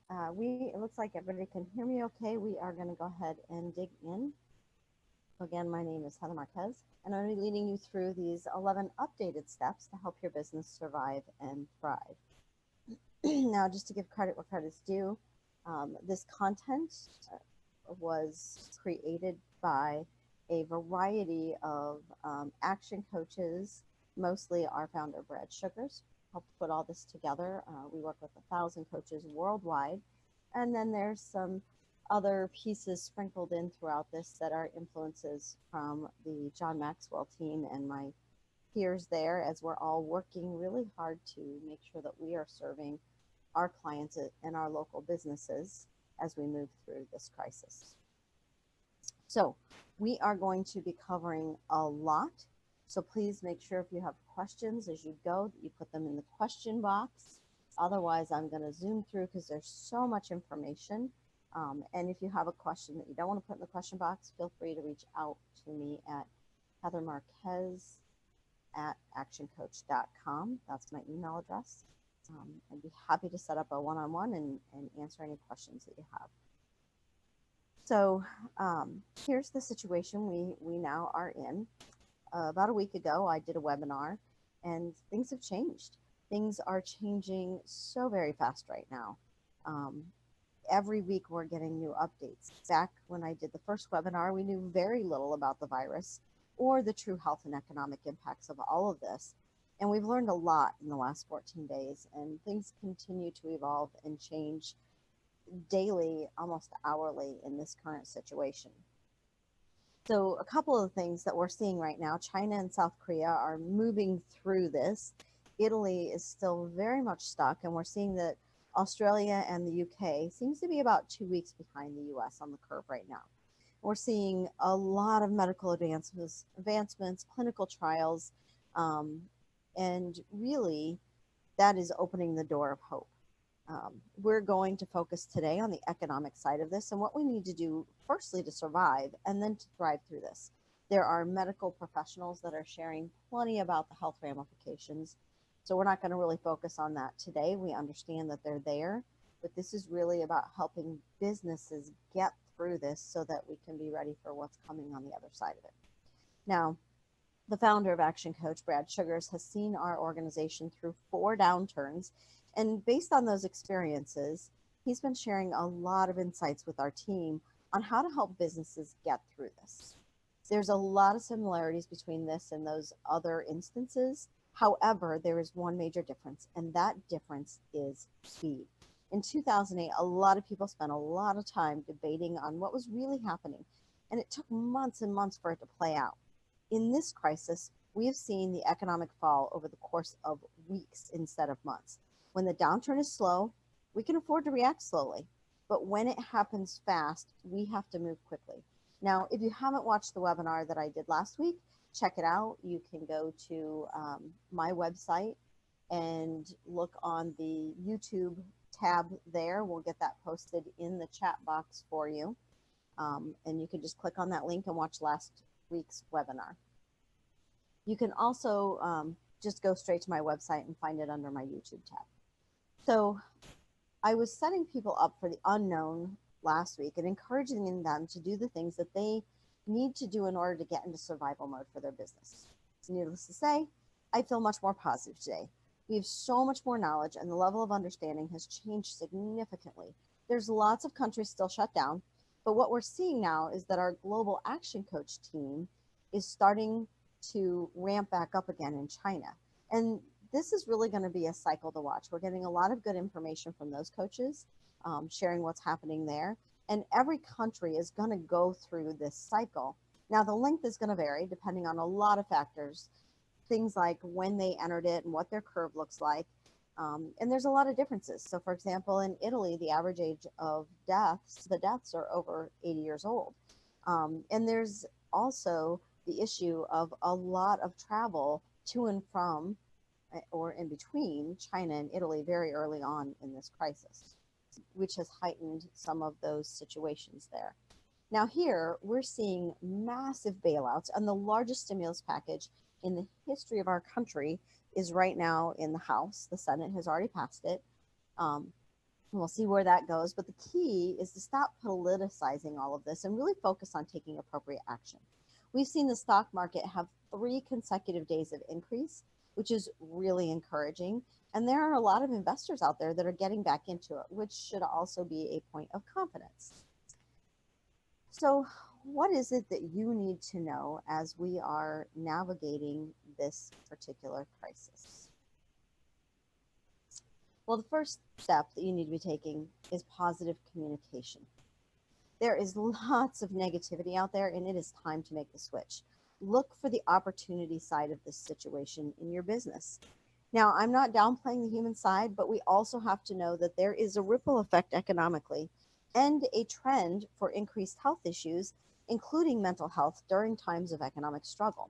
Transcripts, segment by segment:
It looks like everybody can hear me okay. We are going to go ahead and dig in. Again, my name is Heather Marquez, and I'm going to be leading you through these 11 updated steps to help your business survive and thrive. Now, just to give credit where credit's due, this content was created by a variety of action coaches, mostly our founder, Brad Sugars, helped put all this together. We work with 1,000 coaches worldwide. And then there's some other pieces sprinkled in throughout this that are influences from the John Maxwell team and my peers there, as we're all working really hard to make sure that we are serving our clients and our local businesses as we move through this crisis. So we are going to be covering a lot. So please make sure if you have questions as you go, that you put them in the question box. Otherwise, I'm going to zoom through because there's so much information. And if you have a question that you don't want to put in the question box, feel free to reach out to me at heathermarquez@actioncoach.com. That's my email address. I'd be happy to set up a one-on-one and answer any questions that you have. So here's the situation we now are in. About a week ago, I did a webinar, and things have changed. Things are changing so very fast right now. Every week we're getting new updates. Back when I did the first webinar, we knew very little about the virus or the true health and economic impacts of all of this. And we've learned a lot in the last 14 days, and things continue to evolve and change daily, almost hourly in this current situation. So a couple of things that we're seeing right now: China and South Korea are moving through this. Italy is still very much stuck, and we're seeing that Australia and the UK seems to be about 2 weeks behind the US on the curve right now. We're seeing a lot of medical advancements, clinical trials, and really that is opening the door of hope. We're going to focus today on the economic side of this and what we need to do firstly to survive and then to thrive through this. There are medical professionals that are sharing plenty about the health ramifications. So we're not going to really focus on that today. We understand that they're there, but this is really about helping businesses get through this so that we can be ready for what's coming on the other side of it. Now, the founder of Action Coach, Brad Sugars, has seen our organization through 4 downturns. And based on those experiences, he's been sharing a lot of insights with our team on how to help businesses get through this. There's a lot of similarities between this and those other instances. However, there is one major difference, and that difference is speed. In 2008, a lot of people spent a lot of time debating on what was really happening, and it took months and months for it to play out. In this crisis, we have seen the economic fall over the course of weeks instead of months. When the downturn is slow, we can afford to react slowly. But when it happens fast, we have to move quickly. Now, if you haven't watched the webinar that I did last week, check it out. You can go to my website and look on the YouTube tab there. We'll get that posted in the chat box for you. And you can just click on that link and watch last week's webinar. You can also just go straight to my website and find it under my YouTube tab. So I was setting people up for the unknown last week and encouraging them to do the things that they need to do in order to get into survival mode for their business. Needless to say, I feel much more positive today. We have so much more knowledge, and the level of understanding has changed significantly. There's lots of countries still shut down, but what we're seeing now is that our global action coach team is starting to ramp back up again in China. And this is really going to be a cycle to watch. We're getting a lot of good information from those coaches, sharing what's happening there. And every country is going to go through this cycle. Now, the length is going to vary depending on a lot of factors, things like when they entered it and what their curve looks like. And there's a lot of differences. So, for example, in Italy, the average age of the deaths are over 80 years old. And there's also the issue of a lot of travel to and from or in between China and Italy very early on in this crisis, which has heightened some of those situations there. Now here, we're seeing massive bailouts, and the largest stimulus package in the history of our country is right now in the House. The Senate has already passed it. We'll see where that goes. But the key is to stop politicizing all of this and really focus on taking appropriate action. We've seen the stock market have 3 consecutive days of increase, which is really encouraging. And there are a lot of investors out there that are getting back into it, which should also be a point of confidence. So, what is it that you need to know as we are navigating this particular crisis? Well, the first step that you need to be taking is positive communication. There is lots of negativity out there, and it is time to make the switch. Look for the opportunity side of this situation in your business. Now, I'm not downplaying the human side, but we also have to know that there is a ripple effect economically and a trend for increased health issues, including mental health, during times of economic struggle.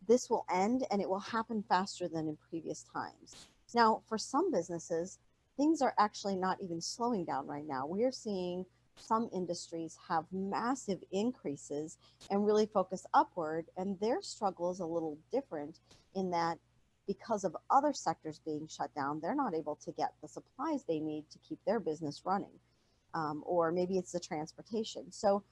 This will end, and it will happen faster than in previous times. Now, for some businesses, things are actually not even slowing down right now. We are seeing some industries have massive increases and really focus upward, and their struggle is a little different in that because of other sectors being shut down, they're not able to get the supplies they need to keep their business running. Or maybe it's the transportation. So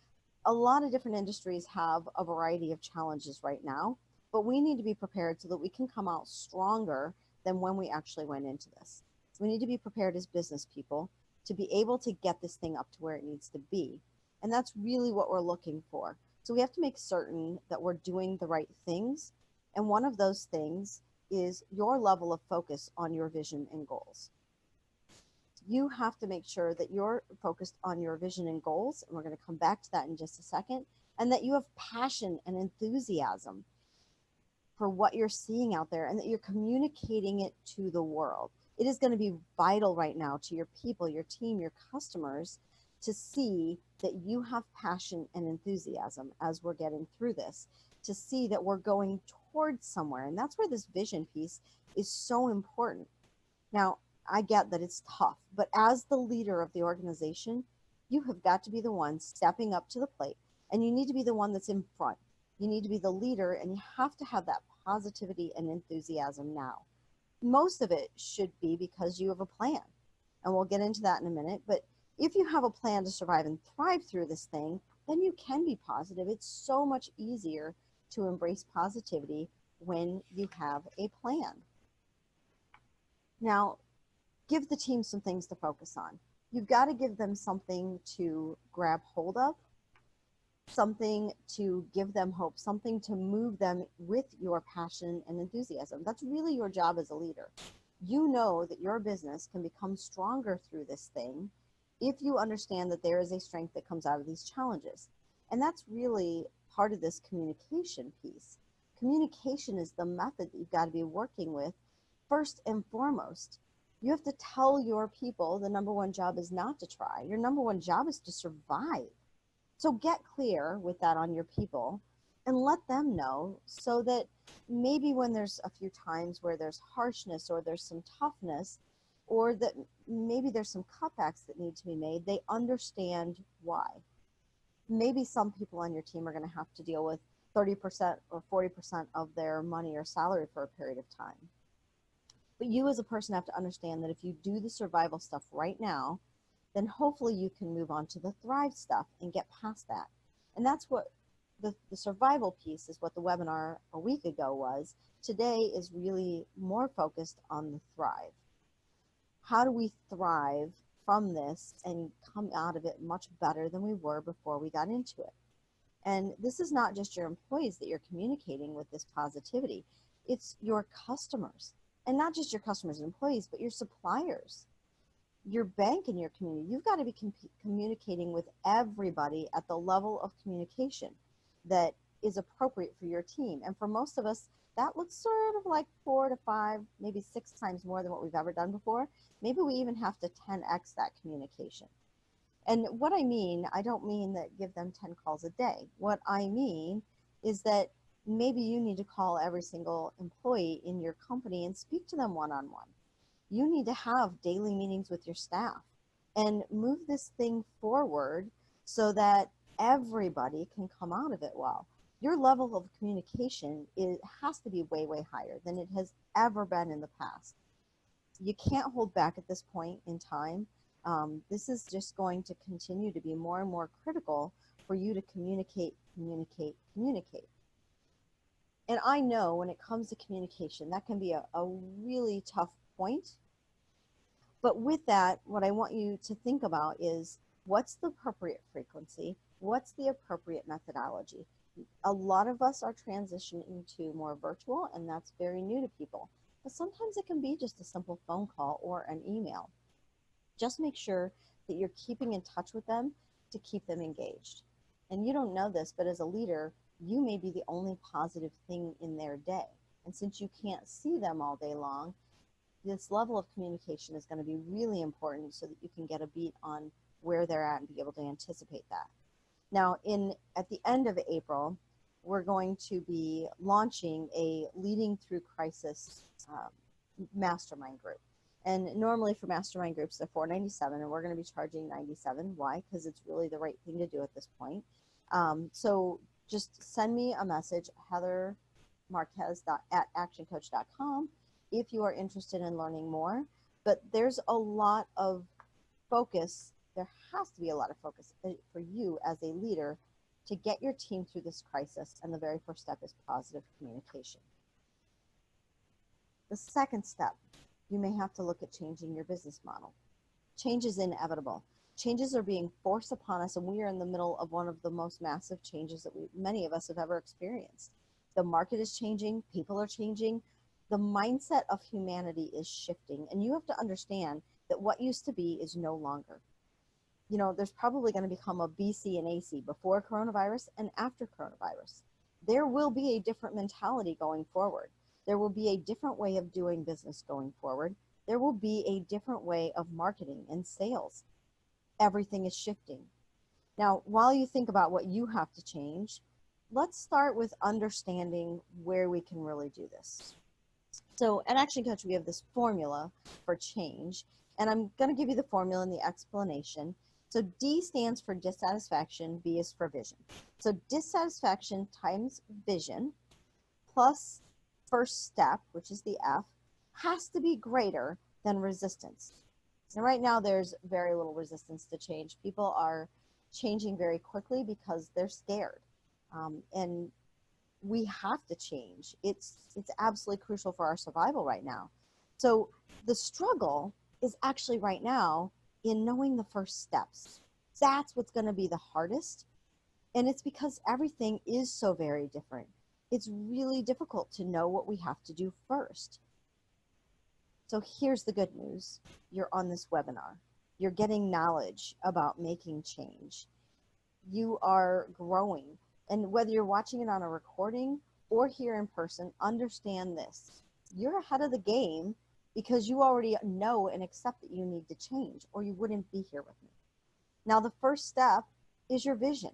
a lot of different industries have a variety of challenges right now, but we need to be prepared so that we can come out stronger than when we actually went into this. We need to be prepared as business people to be able to get this thing up to where it needs to be. And that's really what we're looking for. So we have to make certain that we're doing the right things. And one of those things is your level of focus on your vision and goals. You have to make sure that you're focused on your vision and goals, and we're going to come back to that in just a second, and that you have passion and enthusiasm for what you're seeing out there and that you're communicating it to the world. It is going to be vital right now to your people, your team, your customers to see that you have passion and enthusiasm as we're getting through this, to see that we're going towards somewhere. And that's where this vision piece is so important. Now, I get that it's tough, but as the leader of the organization, you have got to be the one stepping up to the plate, and you need to be the one that's in front. You need to be the leader, and you have to have that positivity and enthusiasm now. Most of it should be because you have a plan, and we'll get into that in a minute. But if you have a plan to survive and thrive through this thing, then you can be positive. It's so much easier to embrace positivity when you have a plan. Now, give the team some things to focus on. You've got to give them something to grab hold of, something to give them hope, something to move them with your passion and enthusiasm. That's really your job as a leader. You know that your business can become stronger through this thing if you understand that there is a strength that comes out of these challenges. And that's really part of this communication piece. Communication is the method that you've got to be working with first and foremost. You have to tell your people the number one job is not to try. Your number one job is to survive. So get clear with that on your people and let them know so that maybe when there's a few times where there's harshness or there's some toughness or that maybe there's some cutbacks that need to be made, they understand why. Maybe some people on your team are going to have to deal with 30% or 40% of their money or salary for a period of time. But you as a person have to understand that if you do the survival stuff right now, then hopefully you can move on to the thrive stuff and get past that. And that's what the survival piece is, what the webinar a week ago was. Today is really more focused on the thrive. How do we thrive from this and come out of it much better than we were before we got into it? And this is not just your employees that you're communicating with this positivity. It's your customers. And not just your customers and employees, but your suppliers, your bank and your community. You've got to be communicating with everybody at the level of communication that is appropriate for your team. And for most of us, that looks sort of like 4 to 5, maybe 6 times more than what we've ever done before. Maybe we even have to 10x that communication. And what I mean, I don't mean that give them 10 calls a day. What I mean is that maybe you need to call every single employee in your company and speak to them one-on-one. You need to have daily meetings with your staff and move this thing forward so that everybody can come out of it well. Your level of communication has to be way, way higher than it has ever been in the past. You can't hold back at this point in time. This is just going to continue to be more and more critical for you to communicate, communicate, communicate. And I know when it comes to communication, that can be a really tough point. But with that, what I want you to think about is what's the appropriate frequency? What's the appropriate methodology? A lot of us are transitioning to more virtual, and that's very new to people. But sometimes it can be just a simple phone call or an email. Just make sure that you're keeping in touch with them to keep them engaged. And you don't know this, but as a leader, you may be the only positive thing in their day. And since you can't see them all day long, this level of communication is going to be really important so that you can get a beat on where they're at and be able to anticipate that. Now, at the end of April, we're going to be launching a Leading Through Crisis mastermind group. And normally for mastermind groups, they're $497, and we're going to be charging $97. Why? Because it's really the right thing to do at this point. So just send me a message, heathermarquez@actioncoach.com, if you are interested in learning more. But there's a lot of focus. There has to be a lot of focus for you as a leader to get your team through this crisis. And the very first step is positive communication. The second step, you may have to look at changing your business model. Change is inevitable. Changes are being forced upon us, and we are in the middle of one of the most massive changes that many of us have ever experienced. The market is changing, people are changing, the mindset of humanity is shifting, and you have to understand that what used to be is no longer. You know, there's probably going to become a BC and AC, before coronavirus and after coronavirus. There will be a different mentality going forward. There will be a different way of doing business going forward. There will be a different way of marketing and sales. Everything is shifting. Now, while you think about what you have to change, let's start with understanding where we can really do this. So at Action Coach, we have this formula for change, and I'm going to give you the formula and the explanation. So D stands for dissatisfaction, V is for vision. So dissatisfaction times vision plus first step, which is the F, has to be greater than resistance. And right now there's very little resistance to change. People are changing very quickly because they're scared. And we have to change. It's absolutely crucial for our survival right now. So the struggle is actually right now in knowing the first steps. That's what's going to be the hardest. And it's because everything is so very different. It's really difficult to know what we have to do first. So here's the good news. You're on this webinar. You're getting knowledge about making change. You are growing. And whether you're watching it on a recording or here in person, understand this. You're ahead of the game because you already know and accept that you need to change, or you wouldn't be here with me. Now, the first step is your vision.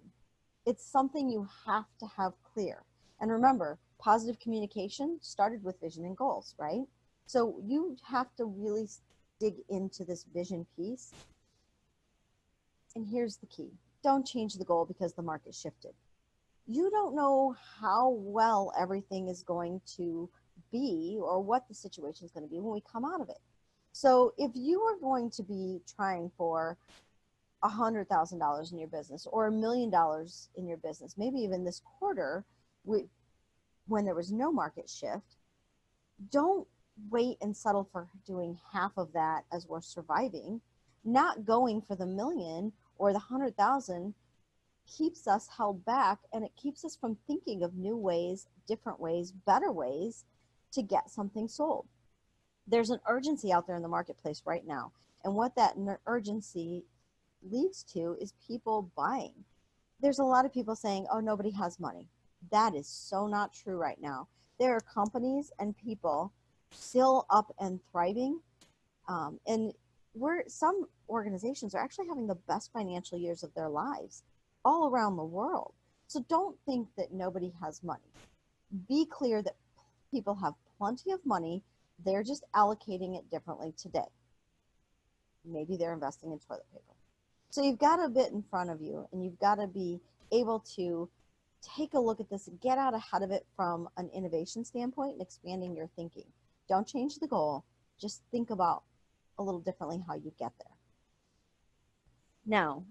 It's something you have to have clear. And remember, positive communication started with vision and goals, right? So you have to really dig into this vision piece. And here's the key. Don't change the goal because the market shifted. You don't know how well everything is going to be or what the situation is going to be when we come out of it. So if you are going to be trying for $100,000 in your business or $1 million in your business, maybe even this quarter, when there was no market shift, don't wait and settle for doing half of that as we're surviving. Not going for the million or the 100,000 keeps us held back, and it keeps us from thinking of new ways, different ways, better ways to get something sold. There's an urgency out there in the marketplace right now, and what that urgency leads to is people buying. There's a lot of people saying, oh, nobody has money. That is so not true right now. There are companies and people still up and thriving, and some organizations are actually having the best financial years of their lives all around the world. So don't think that nobody has money. Be clear that people have plenty of money. They're just allocating it differently today. Maybe they're investing in toilet paper. So you've got a bit in front of you, and you've got to be able to take a look at this and get out ahead of it from an innovation standpoint and expanding your thinking. Don't change the goal. Just think about a little differently how you get there. Now,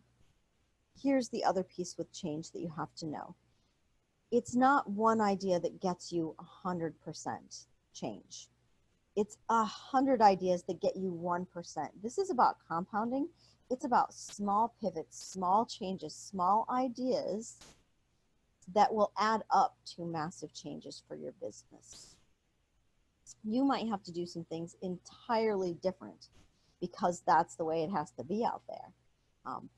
here's the other piece with change that you have to know. It's not one idea that gets you 100% change. It's 100 ideas that get you 1%. This is about compounding. It's about small pivots, small changes, small ideas that will add up to massive changes for your business. You might have to do some things entirely different because that's the way it has to be out there.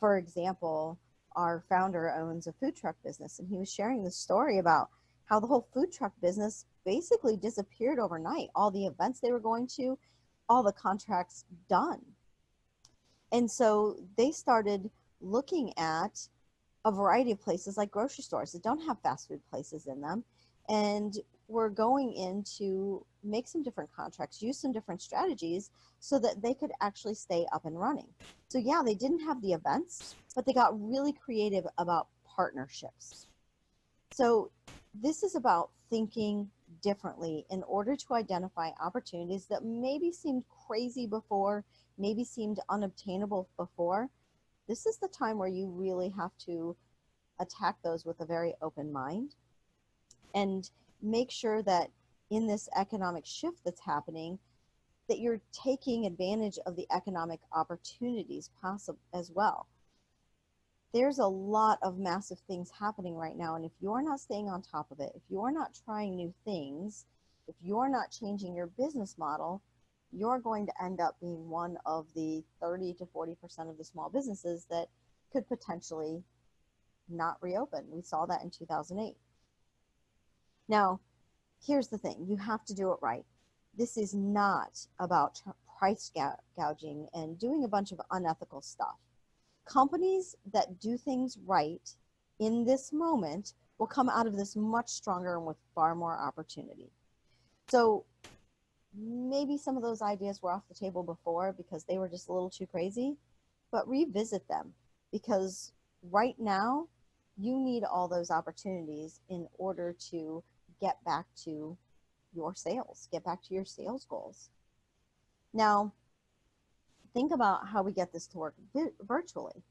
For example, our founder owns a food truck business, and he was sharing this story about how the whole food truck business basically disappeared overnight. All the events they were going to, all the contracts done. And so they started looking at a variety of places like grocery stores that don't have fast food places in them. And we're going in to make some different contracts, use some different strategies so that they could actually stay up and running. So yeah, they didn't have the events, but they got really creative about partnerships. So this is about thinking differently in order to identify opportunities that maybe seemed crazy before, maybe seemed unobtainable before. This is the time where you really have to attack those with a very open mind and make sure that in this economic shift that's happening, that you're taking advantage of the economic opportunities possible as well. There's a lot of massive things happening right now, and if you're not staying on top of it, if you're not trying new things, if you're not changing your business model, you're going to end up being one of the 30 to 40% of the small businesses that could potentially not reopen. We saw that in 2008. Now, here's the thing. You have to do it right. This is not about price gouging and doing a bunch of unethical stuff. Companies that do things right in this moment will come out of this much stronger and with far more opportunity. So maybe some of those ideas were off the table before because they were just a little too crazy, but revisit them, because right now you need all those opportunities in order to get back to your sales, get back to your sales goals. Now, think about how we get this to work virtually.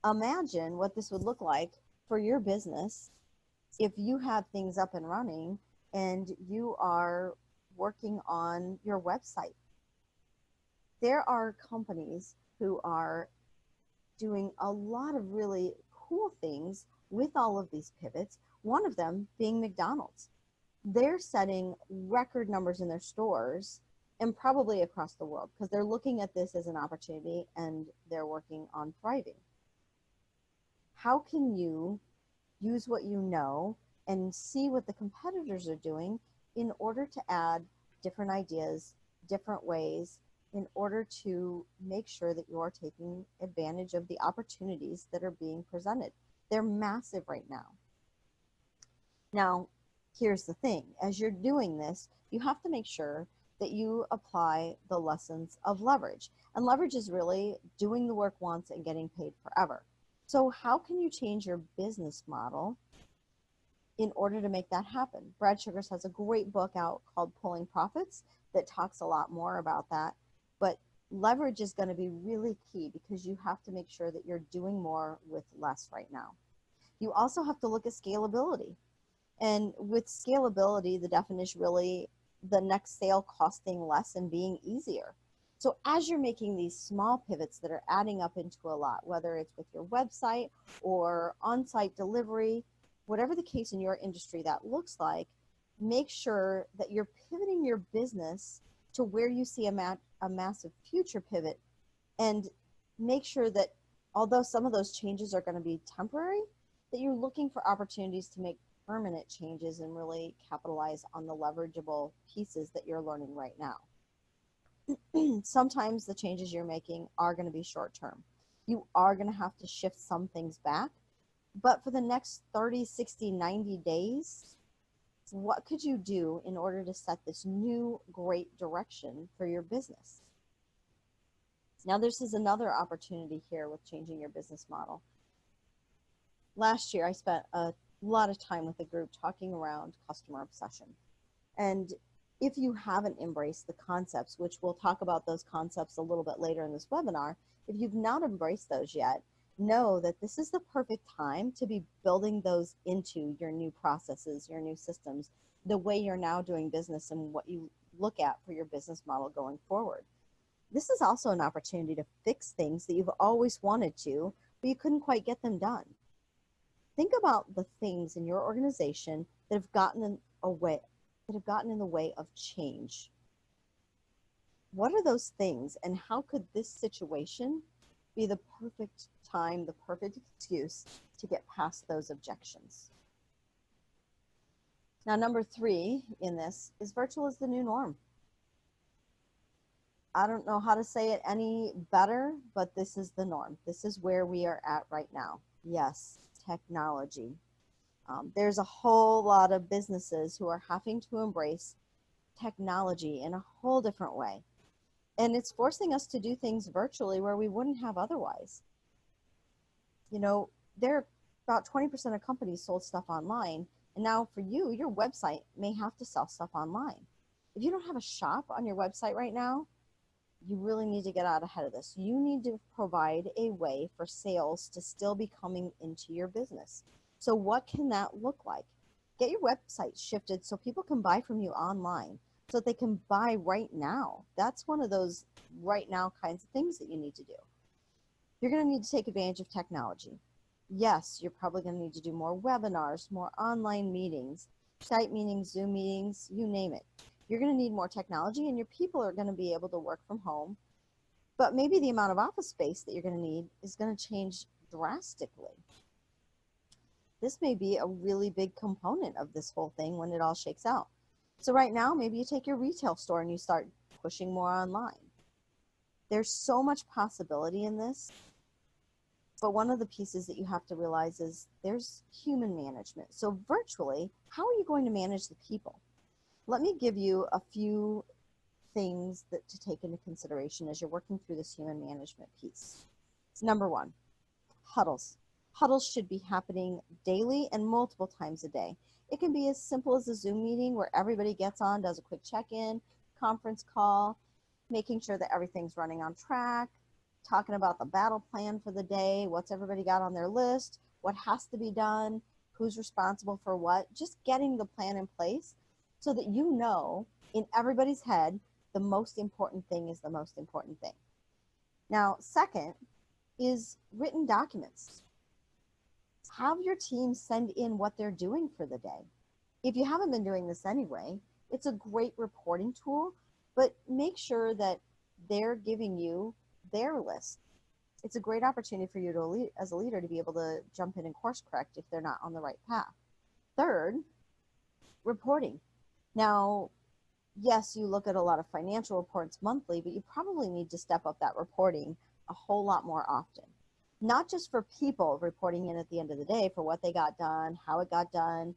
Imagine what this would look like for your business if you have things up and running and you are working on your website. There are companies who are doing a lot of really cool things with all of these pivots, one of them being McDonald's. They're setting record numbers in their stores and probably across the world because they're looking at this as an opportunity and they're working on thriving. How can you use what you know and see what the competitors are doing in order to add different ideas, different ways, in order to make sure that you're taking advantage of the opportunities that are being presented? They're massive right now. Now, here's the thing. As you're doing this, you have to make sure that you apply the lessons of leverage. And leverage is really doing the work once and getting paid forever. So how can you change your business model in order to make that happen? Brad Sugars has a great book out called Pulling Profits that talks a lot more about that. But leverage is going to be really key because you have to make sure that you're doing more with less right now. You also have to look at scalability. And with scalability, the definition really the next sale costing less and being easier. So as you're making these small pivots that are adding up into a lot, whether it's with your website or on-site delivery, whatever the case in your industry that looks like, make sure that you're pivoting your business to where you see a massive future pivot, and make sure that although some of those changes are going to be temporary, that you're looking for opportunities to make permanent changes and really capitalize on the leverageable pieces that you're learning right now. Sometimes the changes you're making are going to be short term. You are going to have to shift some things back, but for the next 30, 60, 90 days, what could you do in order to set this new great direction for your business? Now, this is another opportunity here with changing your business model. Last year, I spent a lot of time with a group talking around customer obsession. And if you haven't embraced the concepts, which we'll talk about those concepts a little bit later in this webinar, if you've not embraced those yet, know that this is the perfect time to be building those into your new processes, your new systems, the way you're now doing business and what you look at for your business model going forward. This is also an opportunity to fix things that you've always wanted to, but you couldn't quite get them done. Think about the things in your organization that have gotten in the way of change. What are those things, and how could this situation be the perfect time, the perfect excuse to get past those objections? Now, number 3 in this is virtual is the new norm. I don't know how to say it any better, but this is the norm. This is where we are at right now. Yes, technology. There's a whole lot of businesses who are having to embrace technology in a whole different way. And it's forcing us to do things virtually where we wouldn't have otherwise. You know, there are about 20% of companies sold stuff online. And now for you, your website may have to sell stuff online. If you don't have a shop on your website right now, you really need to get out ahead of this. You need to provide a way for sales to still be coming into your business. So what can that look like? Get your website shifted so people can buy from you online, so that they can buy right now. That's one of those right now kinds of things that you need to do. You're going to need to take advantage of technology. Yes, you're probably going to need to do more webinars, more online meetings, Skype meetings, Zoom meetings, you name it. You're going to need more technology, and your people are going to be able to work from home. But maybe the amount of office space that you're going to need is going to change drastically. This may be a really big component of this whole thing when it all shakes out. So right now, maybe you take your retail store and you start pushing more online. There's so much possibility in this. But one of the pieces that you have to realize is there's human management. So virtually, how are you going to manage the people? Let me give you a few things that to take into consideration as you're working through this human management piece. Number 1, huddles. Huddles should be happening daily and multiple times a day. It can be as simple as a Zoom meeting where everybody gets on, does a quick check-in, conference call, making sure that everything's running on track, talking about the battle plan for the day, what's everybody got on their list, what has to be done, who's responsible for what, just getting the plan in place so that you know in everybody's head the most important thing is the most important thing. Now, second is written documents. Have your team send in what they're doing for the day. If you haven't been doing this anyway, it's a great reporting tool, but make sure that they're giving you their list. It's a great opportunity for you to, as a leader, to be able to jump in and course correct if they're not on the right path. Third, reporting. Now, yes, you look at a lot of financial reports monthly, but you probably need to step up that reporting a whole lot more often. Not just for people reporting in at the end of the day for what they got done, how it got done,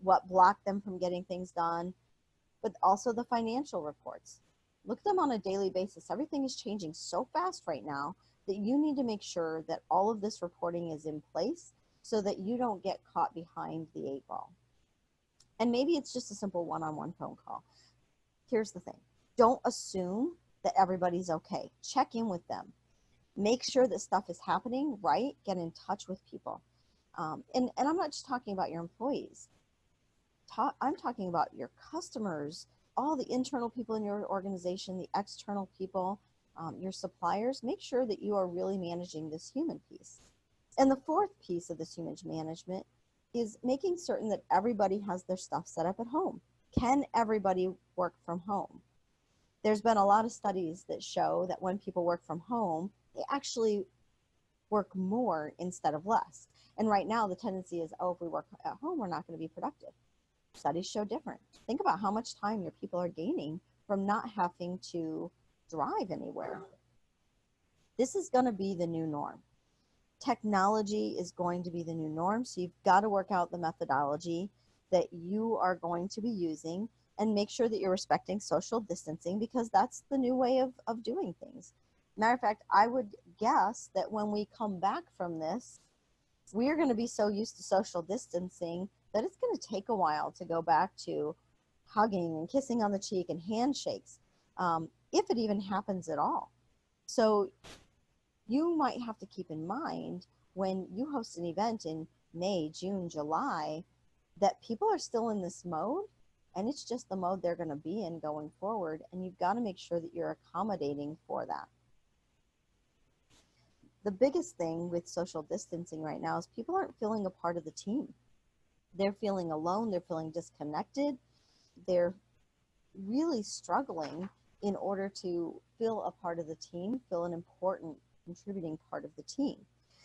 what blocked them from getting things done, but also the financial reports. Look at them on a daily basis. Everything is changing so fast right now that you need to make sure that all of this reporting is in place so that you don't get caught behind the 8 ball. And maybe it's just a simple one-on-one phone call. Here's the thing. Don't assume that everybody's okay. Check in with them. Make sure that stuff is happening right. Get in touch with people. And I'm not just talking about your employees. I'm talking about your customers, all the internal people in your organization, the external people, your suppliers. Make sure that you are really managing this human piece. And the fourth piece of this human management is making certain that everybody has their stuff set up at home. Can everybody work from home? There's been a lot of studies that show that when people work from home, they actually work more instead of less. And right now the tendency is, oh, if we work at home, we're not going to be productive. Studies show different. Think about how much time your people are gaining from not having to drive anywhere. This is going to be the new norm. Technology is going to be the new norm, so you've got to work out the methodology that you are going to be using and make sure that you're respecting social distancing, because that's the new way of doing things. Matter of fact, I would guess that when we come back from this, we're going to be so used to social distancing that it's going to take a while to go back to hugging and kissing on the cheek and handshakes, if it even happens at all. So you might have to keep in mind when you host an event in May, June, July, that people are still in this mode, and it's just the mode they're going to be in going forward, and you've got to make sure that you're accommodating for that. The biggest thing with social distancing right now is people aren't feeling a part of the team. They're feeling alone, they're feeling disconnected, they're really struggling in order to feel a part of the team, feel an important contributing part of the team.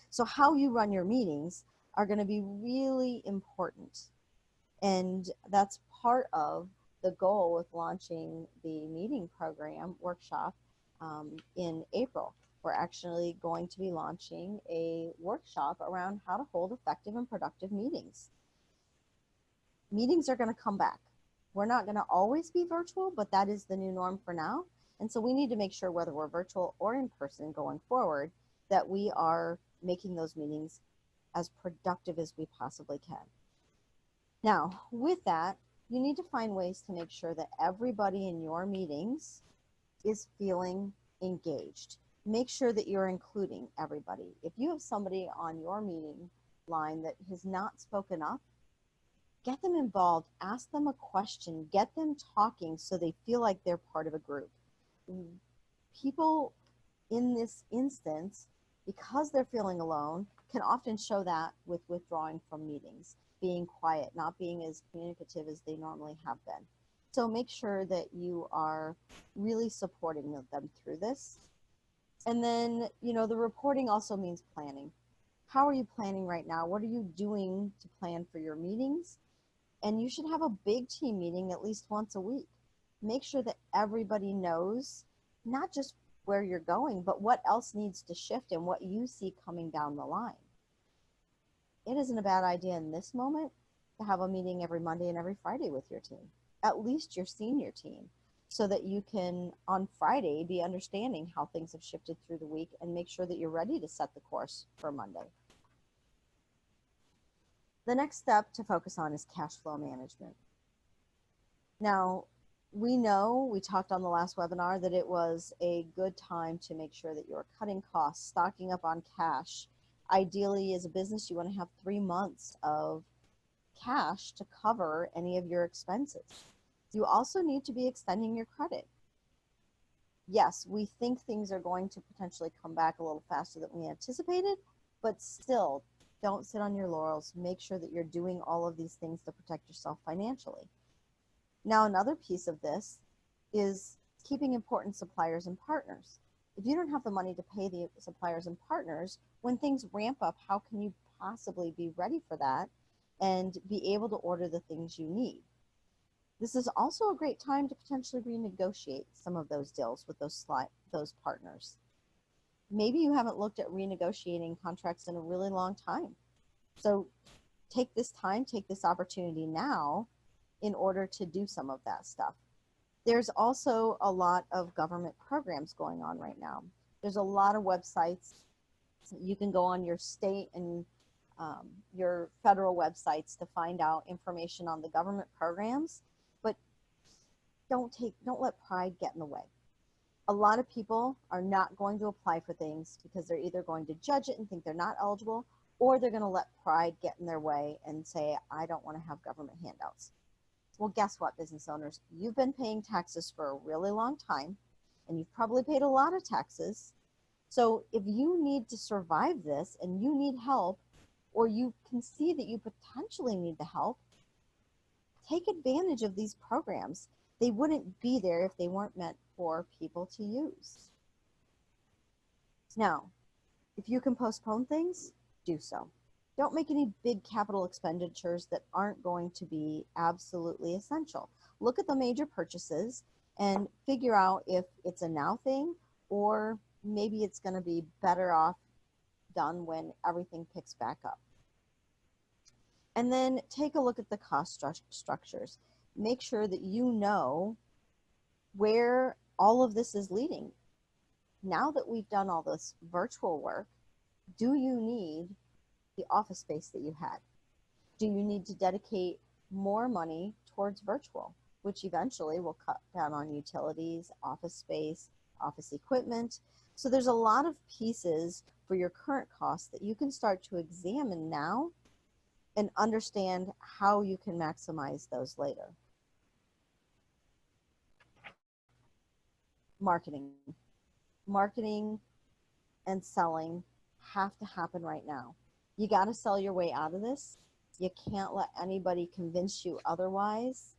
So how you run your meetings are going to be really important. And that's part of the goal with launching the meeting program workshop in April. We're actually going to be launching a workshop around how to hold effective and productive meetings. Meetings are going to come back. We're not going to always be virtual, but that is the new norm for now. And so we need to make sure, whether we're virtual or in person going forward, that we are making those meetings as productive as we possibly can. Now, with that, you need to find ways to make sure that everybody in your meetings is feeling engaged. Make sure that you're including everybody. If you have somebody on your meeting line that has not spoken up, get them involved, ask them a question, get them talking so they feel like they're part of a group. People in this instance, because they're feeling alone, can often show that with withdrawing from meetings, being quiet, not being as communicative as they normally have been. So make sure that you are really supporting them through this. And then, the reporting also means planning. How are you planning right now? What are you doing to plan for your meetings? And you should have a big team meeting at least once a week. Make sure that everybody knows not just where you're going, but what else needs to shift and what you see coming down the line. It isn't a bad idea in this moment to have a meeting every Monday and every Friday with your team, at least your senior team, so that you can, on Friday, be understanding how things have shifted through the week and make sure that you're ready to set the course for Monday. The next step to focus on is cash flow management. Now, we talked on the last webinar that it was a good time to make sure that you're cutting costs, stocking up on cash. Ideally, as a business, you want to have 3 months of cash to cover any of your expenses. You also need to be extending your credit. Yes, we think things are going to potentially come back a little faster than we anticipated, but still, don't sit on your laurels. Make sure that you're doing all of these things to protect yourself financially. Now, another piece of this is keeping important suppliers and partners. If you don't have the money to pay the suppliers and partners, when things ramp up, how can you possibly be ready for that and be able to order the things you need? This is also a great time to potentially renegotiate some of those deals with those partners. Maybe you haven't looked at renegotiating contracts in a really long time. So take this time, take this opportunity now in order to do some of that stuff. There's also a lot of government programs going on right now. There's a lot of websites. You can go on your state and your federal websites to find out information on the government programs, but don't let pride get in the way. A lot of people are not going to apply for things because they're either going to judge it and think they're not eligible, or they're going to let pride get in their way and say, I don't want to have government handouts. Well, guess what, business owners? You've been paying taxes for a really long time, and you've probably paid a lot of taxes. So if you need to survive this and you need help, or you can see that you potentially need the help, take advantage of these programs. They wouldn't be there if they weren't meant for people to use. Now, if you can postpone things, do so. Don't make any big capital expenditures that aren't going to be absolutely essential. Look at the major purchases and figure out if it's a now thing, or maybe it's going to be better off done when everything picks back up. And then take a look at the cost structures. Make sure that you know where all of this is leading. Now that we've done all this virtual work, do you need the office space that you had? Do you need to dedicate more money towards virtual, which eventually will cut down on utilities, office space, office equipment? So there's a lot of pieces for your current costs that you can start to examine now and understand how you can maximize those later. Marketing. Marketing and selling have to happen right now. You got to sell your way out of this. You can't let anybody convince you otherwise.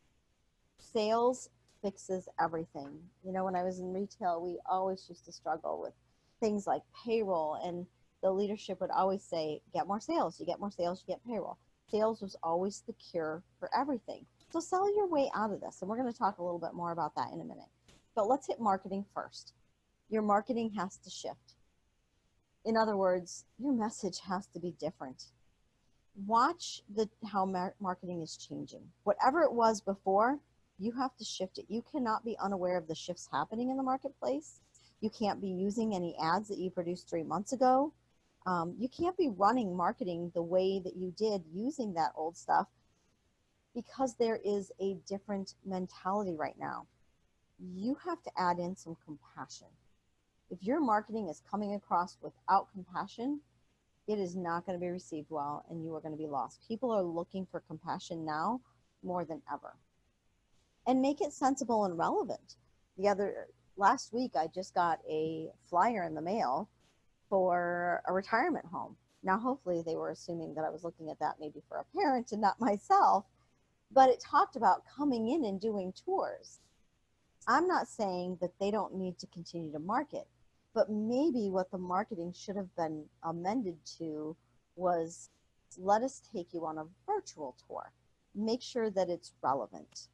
Sales fixes everything. You know, when I was in retail, we always used to struggle with things like payroll, and the leadership would always say, get more sales, you get more sales, you get payroll. Sales was always the cure for everything. So sell your way out of this. And we're going to talk a little bit more about that in a minute. But let's hit marketing first. Your marketing has to shift. In other words, your message has to be different. Watch how marketing is changing. Whatever it was before, you have to shift it. You cannot be unaware of the shifts happening in the marketplace. You can't be using any ads that you produced 3 months ago. You can't be running marketing the way that you did using that old stuff, because there is a different mentality right now. You have to add in some compassion. If your marketing is coming across without compassion, it is not going to be received well, and you are going to be lost. People are looking for compassion now more than ever. And make it sensible and relevant. Last week, I just got a flyer in the mail for a retirement home. Now, hopefully they were assuming that I was looking at that maybe for a parent and not myself, but it talked about coming in and doing tours. I'm not saying that they don't need to continue to market, but maybe what the marketing should have been amended to was, let us take you on a virtual tour. Make sure that it's relevant.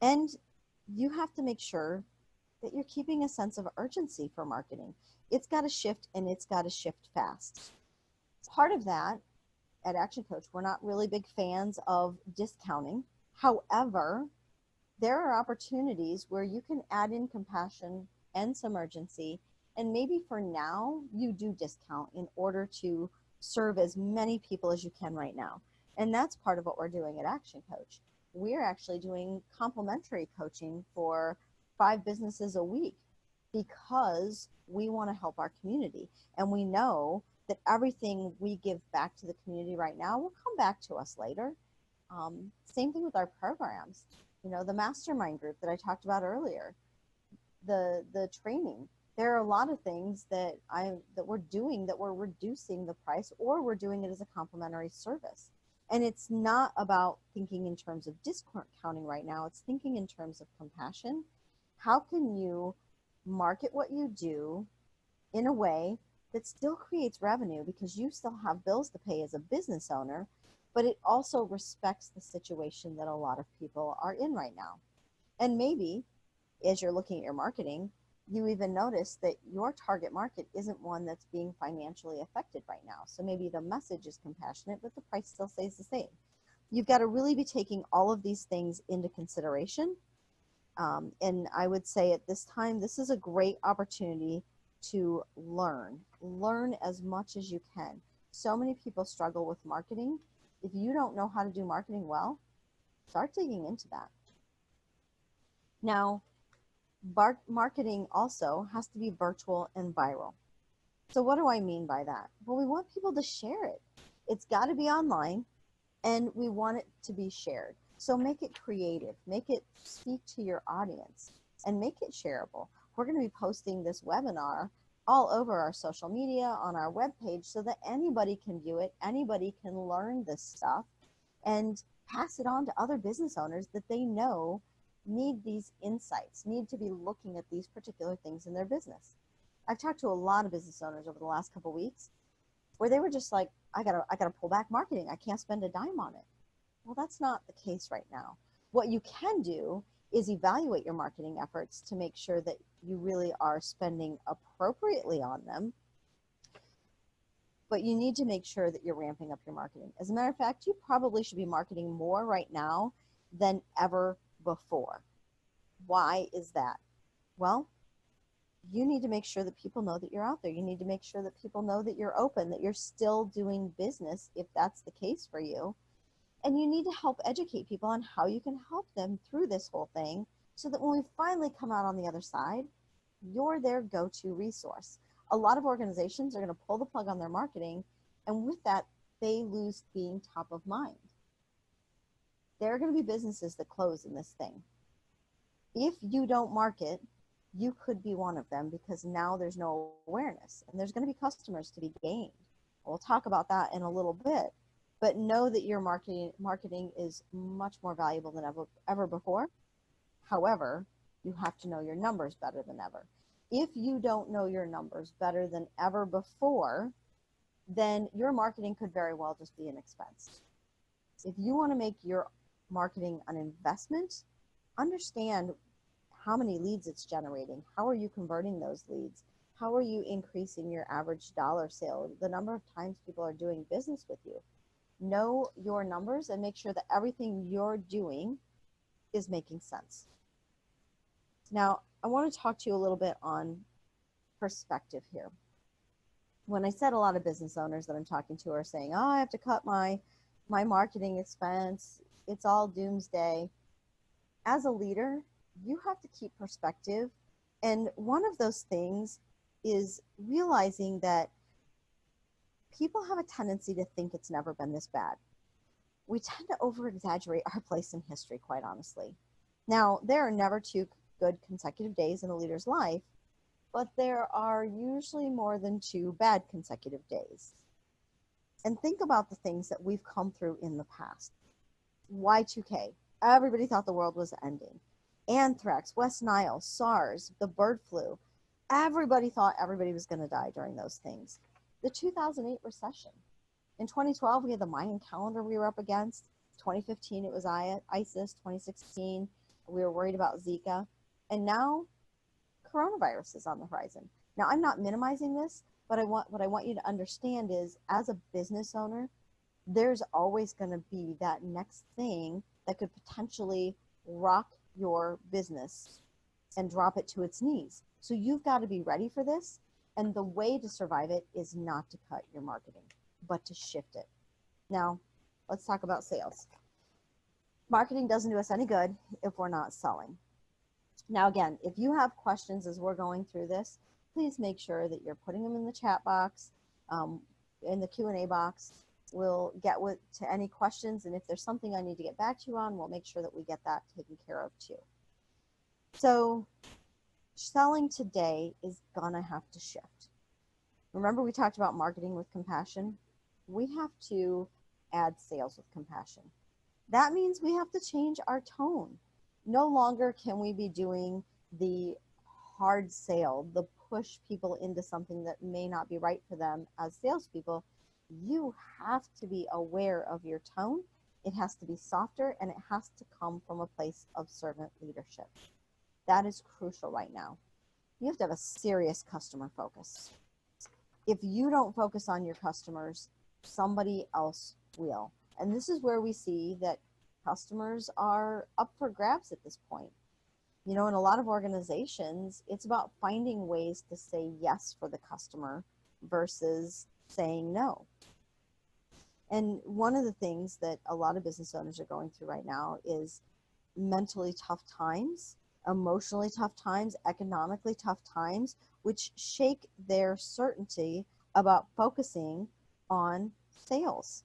And you have to make sure that you're keeping a sense of urgency for marketing. It's got to shift, and it's got to shift fast. Part of that, at Action Coach, we're not really big fans of discounting. However, there are opportunities where you can add in compassion and some urgency, and maybe for now you do discount in order to serve as many people as you can right now. And that's part of what we're doing at Action Coach. We're actually doing complimentary coaching for 5 businesses a week, because we want to help our community, and we know that everything we give back to the community right now will come back to us later. Same thing with our programs. You know, the mastermind group that I talked about earlier, the training. There are a lot of things that we're doing that we're reducing the price, or we're doing it as a complimentary service. And it's not about thinking in terms of discounting right now. It's thinking in terms of compassion. How can you market what you do in a way that still creates revenue, because you still have bills to pay as a business owner, but it also respects the situation that a lot of people are in right now? And maybe as you're looking at your marketing, you even notice that your target market isn't one that's being financially affected right now. So maybe the message is compassionate, but the price still stays the same. You've got to really be taking all of these things into consideration. And I would say at this time, this is a great opportunity to learn as much as you can. So many people struggle with marketing. If you don't know how to do marketing well, start digging into that. Now, marketing also has to be virtual and viral. So what do I mean by that? Well, we want people to share it. It's got to be online, and we want it to be shared. So make it creative, make it speak to your audience, and make it shareable. We're going to be posting this webinar all over our social media, on our webpage, so that anybody can view it, anybody can learn this stuff, and pass it on to other business owners that they know need these insights, need to be looking at these particular things in their business. I've talked to a lot of business owners over the last couple of weeks where they were just like, I gotta pull back marketing. I can't spend a dime on it. Well, that's not the case right now. What you can do is evaluate your marketing efforts to make sure that you really are spending appropriately on them. But you need to make sure that you're ramping up your marketing. As a matter of fact, you probably should be marketing more right now than ever before. Why is that? Well, you need to make sure that people know that you're out there. You need to make sure that people know that you're open, that you're still doing business if that's the case for you. And you need to help educate people on how you can help them through this whole thing, so that when we finally come out on the other side, you're their go-to resource. A lot of organizations are going to pull the plug on their marketing, and with that, they lose being top of mind. There are going to be businesses that close in this thing. If you don't market, you could be one of them, because now there's no awareness and there's going to be customers to be gained. We'll talk about that in a little bit, but know that your marketing is much more valuable than ever before. However, you have to know your numbers better than ever. If you don't know your numbers better than ever before, then your marketing could very well just be an expense. If you want to make your marketing an investment, understand how many leads it's generating. How are you converting those leads? How are you increasing your average dollar sale? The number of times people are doing business with you. Know your numbers and make sure that everything you're doing is making sense. Now, I want to talk to you a little bit on perspective here. When I said a lot of business owners that I'm talking to are saying, oh, I have to cut my marketing expense, it's all doomsday. As a leader, you have to keep perspective. And one of those things is realizing that people have a tendency to think it's never been this bad. We tend to over-exaggerate our place in history, quite honestly. Now, there are never two good consecutive days in a leader's life, but there are usually more than two bad consecutive days. And think about the things that we've come through in the past. Y2K, everybody thought the world was ending. Anthrax, West Nile, SARS, the bird flu, everybody thought everybody was going to die during those things. The 2008 recession. In 2012, we had the Mayan calendar we were up against. 2015, it was ISIS. 2016, we were worried about Zika. And now, coronavirus is on the horizon. Now, I'm not minimizing this, but what I want you to understand is, as a business owner, there's always going to be that next thing that could potentially rock your business and drop it to its knees. So you've got to be ready for this. And the way to survive it is not to cut your marketing, but to shift it. Now, let's talk about sales. Marketing doesn't do us any good if we're not selling. Now, again, if you have questions as we're going through this, please make sure that you're putting them in the chat box, in the Q&A box. We'll get to any questions, and if there's something I need to get back to you on, we'll make sure that we get that taken care of too. So selling today is gonna have to shift. Remember, we talked about marketing with compassion? We have to add sales with compassion. That means we have to change our tone. No longer can we be doing the hard sale, the push people into something that may not be right for them as salespeople. You have to be aware of your tone. It has to be softer, and it has to come from a place of servant leadership. That is crucial right now. You have to have a serious customer focus. If you don't focus on your customers, somebody else will. And this is where we see that customers are up for grabs at this point. You know, in a lot of organizations, it's about finding ways to say yes for the customer versus saying no. And one of the things that a lot of business owners are going through right now is mentally tough times, emotionally tough times, economically tough times, which shake their certainty about focusing on sales.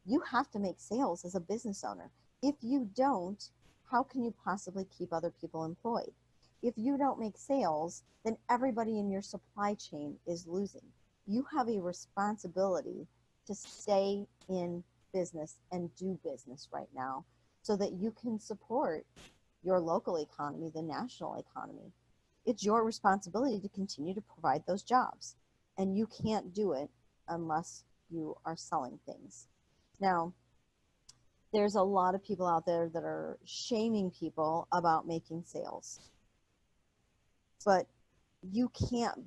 You have to make sales as a business owner. If you don't, how can you possibly keep other people employed? If you don't make sales, then everybody in your supply chain is losing. You have a responsibility to stay in business and do business right now so that you can support your local economy, the national economy. It's your responsibility to continue to provide those jobs, and you can't do it unless you are selling things. Now, there's a lot of people out there that are shaming people about making sales, but you can't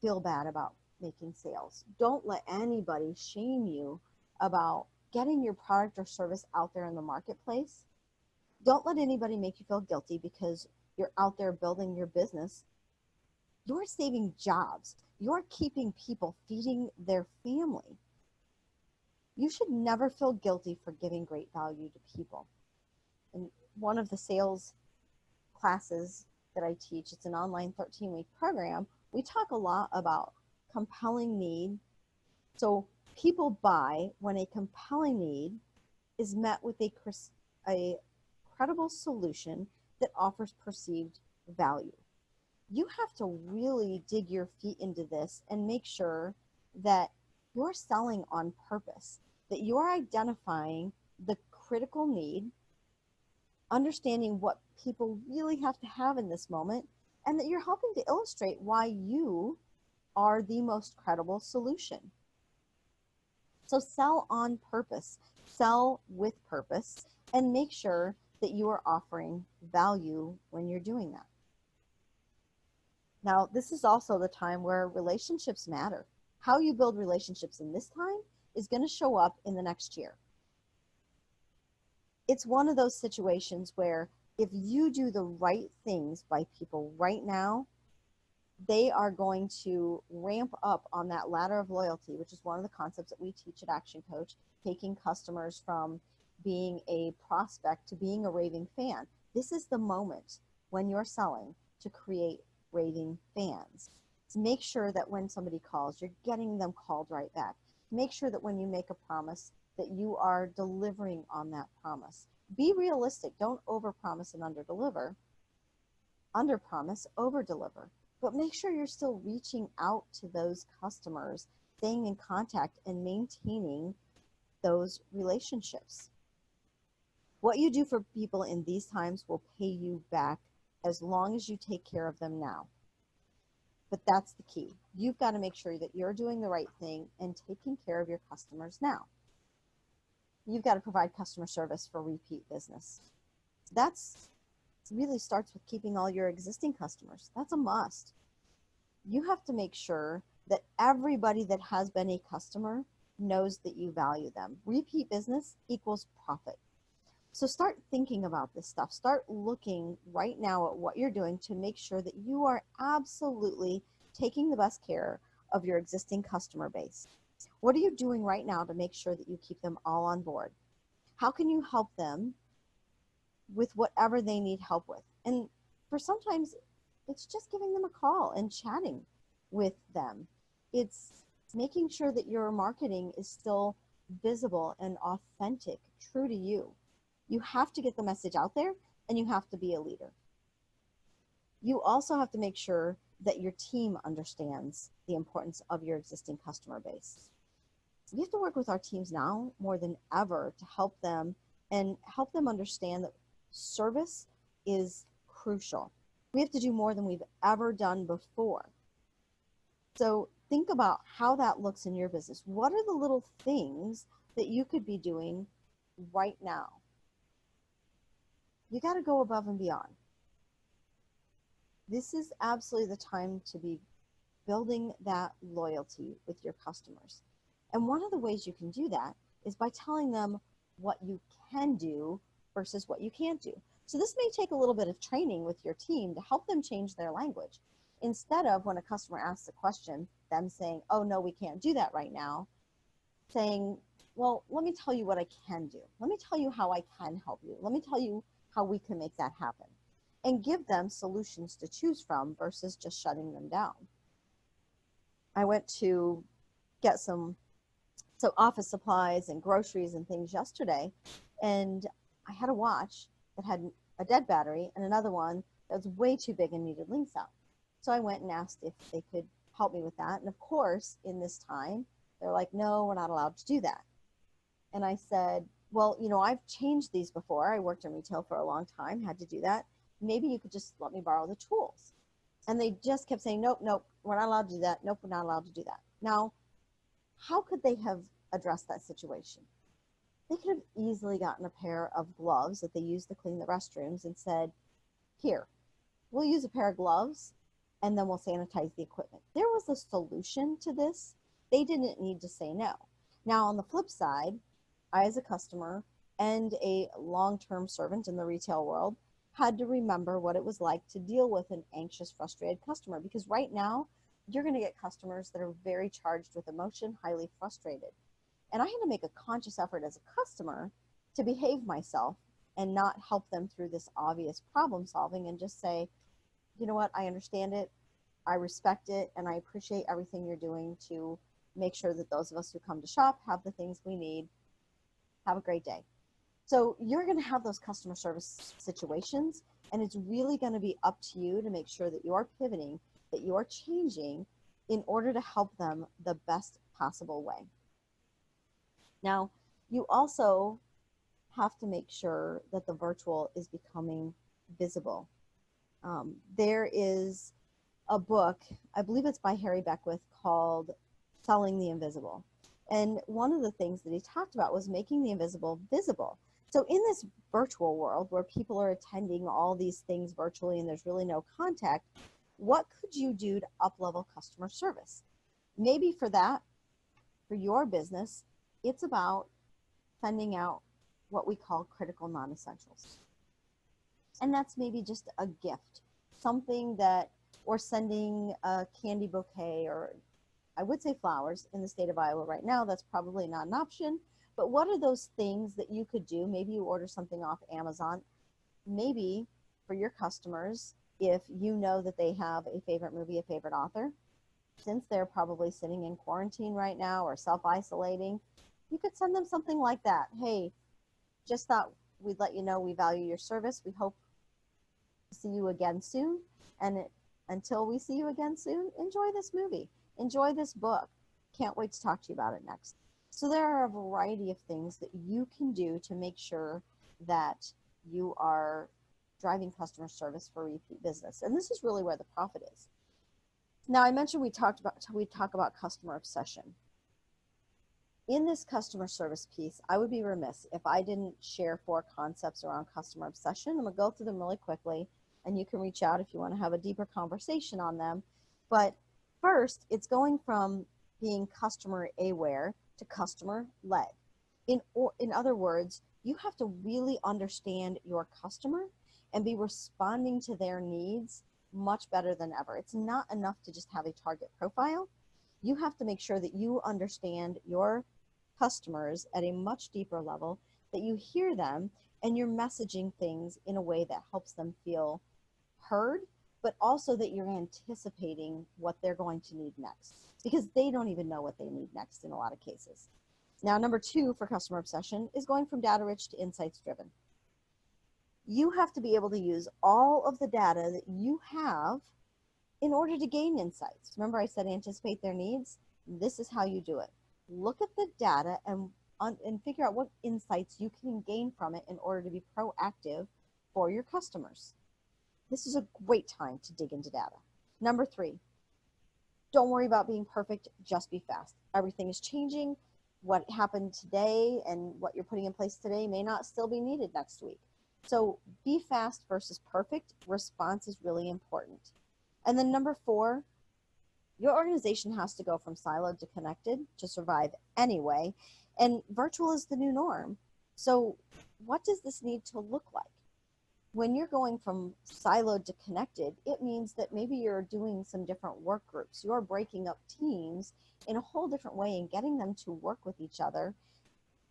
feel bad about making sales. Don't let anybody shame you about getting your product or service out there in the marketplace. Don't let anybody make you feel guilty because you're out there building your business. You're saving jobs. You're keeping people feeding their family. You should never feel guilty for giving great value to people. And one of the sales classes that I teach, it's an online 13-week program, we talk a lot about compelling need. So people buy when a compelling need is met with a credible solution that offers perceived value. You have to really dig your feet into this and make sure that you're selling on purpose, that you're identifying the critical need, understanding what people really have to have in this moment, and that you're helping to illustrate why you are the most credible solution. So sell on purpose, sell with purpose, and make sure that you are offering value when you're doing that. Now, this is also the time where relationships matter. How you build relationships in this time is going to show up in the next year. It's one of those situations where if you do the right things by people right now, they are going to ramp up on that ladder of loyalty, which is one of the concepts that we teach at Action Coach, taking customers from being a prospect to being a raving fan. This is the moment when you're selling to create raving fans. Make sure that when somebody calls, you're getting them called right back. Make sure that when you make a promise, that you are delivering on that promise. Be realistic. Don't overpromise and underdeliver. Underpromise, overdeliver. But make sure you're still reaching out to those customers, staying in contact and maintaining those relationships. What you do for people in these times will pay you back as long as you take care of them now. But that's the key. You've got to make sure that you're doing the right thing and taking care of your customers now. You've got to provide customer service for repeat business. That's really starts with keeping all your existing customers. That's a must. You have to make sure that everybody that has been a customer knows that you value them. Repeat business equals profit. So start thinking about this stuff. Start looking right now at what you're doing to make sure that you are absolutely taking the best care of your existing customer base. What are you doing right now to make sure that you keep them all on board? How can you help them with whatever they need help with? And for sometimes it's just giving them a call and chatting with them. It's making sure that your marketing is still visible and authentic, true to you. You have to get the message out there, and you have to be a leader. You also have to make sure that your team understands the importance of your existing customer base. We have to work with our teams now more than ever to help them and help them understand that service is crucial. We have to do more than we've ever done before. So think about how that looks in your business. What are the little things that you could be doing right now? You got to go above and beyond. This is absolutely the time to be building that loyalty with your customers. And one of the ways you can do that is by telling them what you can do versus what you can't do. So this may take a little bit of training with your team to help them change their language. Instead of when a customer asks a question, them saying, oh no, we can't do that right now, saying, well, let me tell you what I can do. Let me tell you how I can help you. Let me tell you how we can make that happen, and give them solutions to choose from versus just shutting them down. I went to get some office supplies and groceries and things yesterday, and I had a watch that had a dead battery and another one that was way too big and needed links out. So I went and asked if they could help me with that. And of course, in this time, they're like, no, we're not allowed to do that. And I said, well, you know, I've changed these before. I worked in retail for a long time, had to do that. Maybe you could just let me borrow the tools. And they just kept saying, nope, nope, we're not allowed to do that. Nope, we're not allowed to do that. Now, how could they have addressed that situation? They could have easily gotten a pair of gloves that they use to clean the restrooms and said, here, we'll use a pair of gloves and then we'll sanitize the equipment. There was a solution to this. They didn't need to say no. Now, on the flip side, I, as a customer and a long-term servant in the retail world, had to remember what it was like to deal with an anxious, frustrated customer, because right now you're going to get customers that are very charged with emotion, highly frustrated. And I had to make a conscious effort as a customer to behave myself and not help them through this obvious problem solving and just say, you know what, I understand it, I respect it, and I appreciate everything you're doing to make sure that those of us who come to shop have the things we need. Have a great day. So you're going to have those customer service situations, and it's really going to be up to you to make sure that you're pivoting, that you're changing in order to help them the best possible way. Now, you also have to make sure that the virtual is becoming visible. There is a book, I believe it's by Harry Beckwith, called Selling the Invisible. And one of the things that he talked about was making the invisible visible. So in this virtual world where people are attending all these things virtually and there's really no contact, what could you do to up-level customer service? Maybe for that, for your business, it's about sending out what we call critical non-essentials. And that's maybe just a gift, something that, or sending a candy bouquet, or I would say flowers. In the state of Iowa right now, that's probably not an option. But what are those things that you could do? Maybe you order something off Amazon. Maybe for your customers, if you know that they have a favorite movie, a favorite author, since they're probably sitting in quarantine right now or self-isolating, you could send them something like that. Hey, just thought we'd let you know we value your service. We hope to see you again soon. And until we see you again soon, enjoy this movie. Enjoy this book. Can't wait to talk to you about it next. So there are a variety of things that you can do to make sure that you are driving customer service for repeat business. And this is really where the profit is. Now, I mentioned we talk about customer obsession. In this customer service piece, I would be remiss if I didn't share 4 concepts around customer obsession. I'm going to go through them really quickly, and you can reach out if you want to have a deeper conversation on them. But first, it's going from being customer aware to customer led. In other words, you have to really understand your customer and be responding to their needs much better than ever. It's not enough to just have a target profile. You have to make sure that you understand your customers at a much deeper level, that you hear them, and you're messaging things in a way that helps them feel heard, but also that you're anticipating what they're going to need next, because they don't even know what they need next in a lot of cases. Now, number 2 for customer obsession is going from data rich to insights driven. You have to be able to use all of the data that you have in order to gain insights. Remember I said anticipate their needs? This is how you do it. Look at the data and figure out what insights you can gain from it in order to be proactive for your customers. This is a great time to dig into data. Number 3, don't worry about being perfect, just be fast. Everything is changing. What happened today and what you're putting in place today may not still be needed next week. So be fast versus perfect. Response is really important. And then number 4, your organization has to go from siloed to connected to survive anyway. And virtual is the new norm. So what does this need to look like? When you're going from siloed to connected, it means that maybe you're doing some different work groups. You're breaking up teams in a whole different way and getting them to work with each other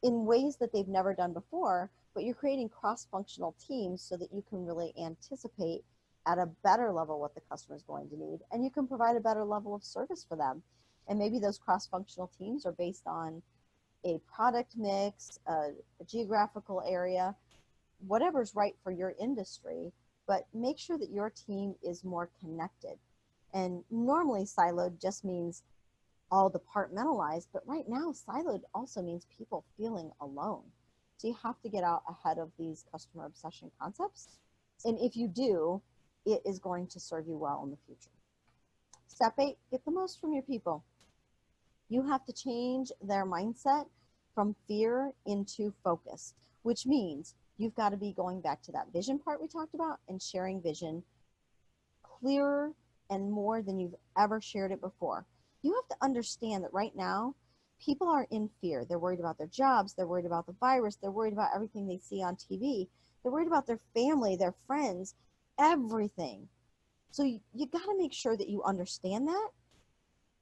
in ways that they've never done before, but you're creating cross-functional teams so that you can really anticipate at a better level what the customer is going to need, and you can provide a better level of service for them. And maybe those cross-functional teams are based on a product mix, a geographical area, whatever's right for your industry, but make sure that your team is more connected. And normally siloed just means all departmentalized, but right now siloed also means people feeling alone. So you have to get out ahead of these customer obsession concepts. And if you do, it is going to serve you well in the future. Step 8, get the most from your people. You have to change their mindset from fear into focus, which means you've got to be going back to that vision part we talked about and sharing vision clearer and more than you've ever shared it before. You have to understand that right now, people are in fear. They're worried about their jobs. They're worried about the virus. They're worried about everything they see on TV. They're worried about their family, their friends, everything. So you got to make sure that you understand that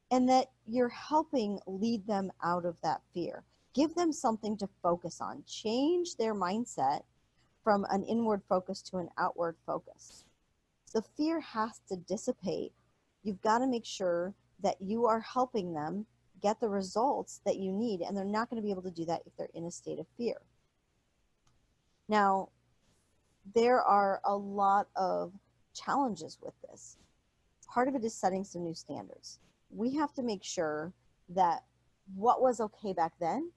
and that you're helping lead them out of that fear. Give them something to focus on. Change their mindset from an inward focus to an outward focus. The fear has to dissipate. You've got to make sure that you are helping them get the results that you need, and they're not going to be able to do that if they're in a state of fear. Now, there are a lot of challenges with this. Part of it is setting some new standards. We have to make sure that what was okay back then,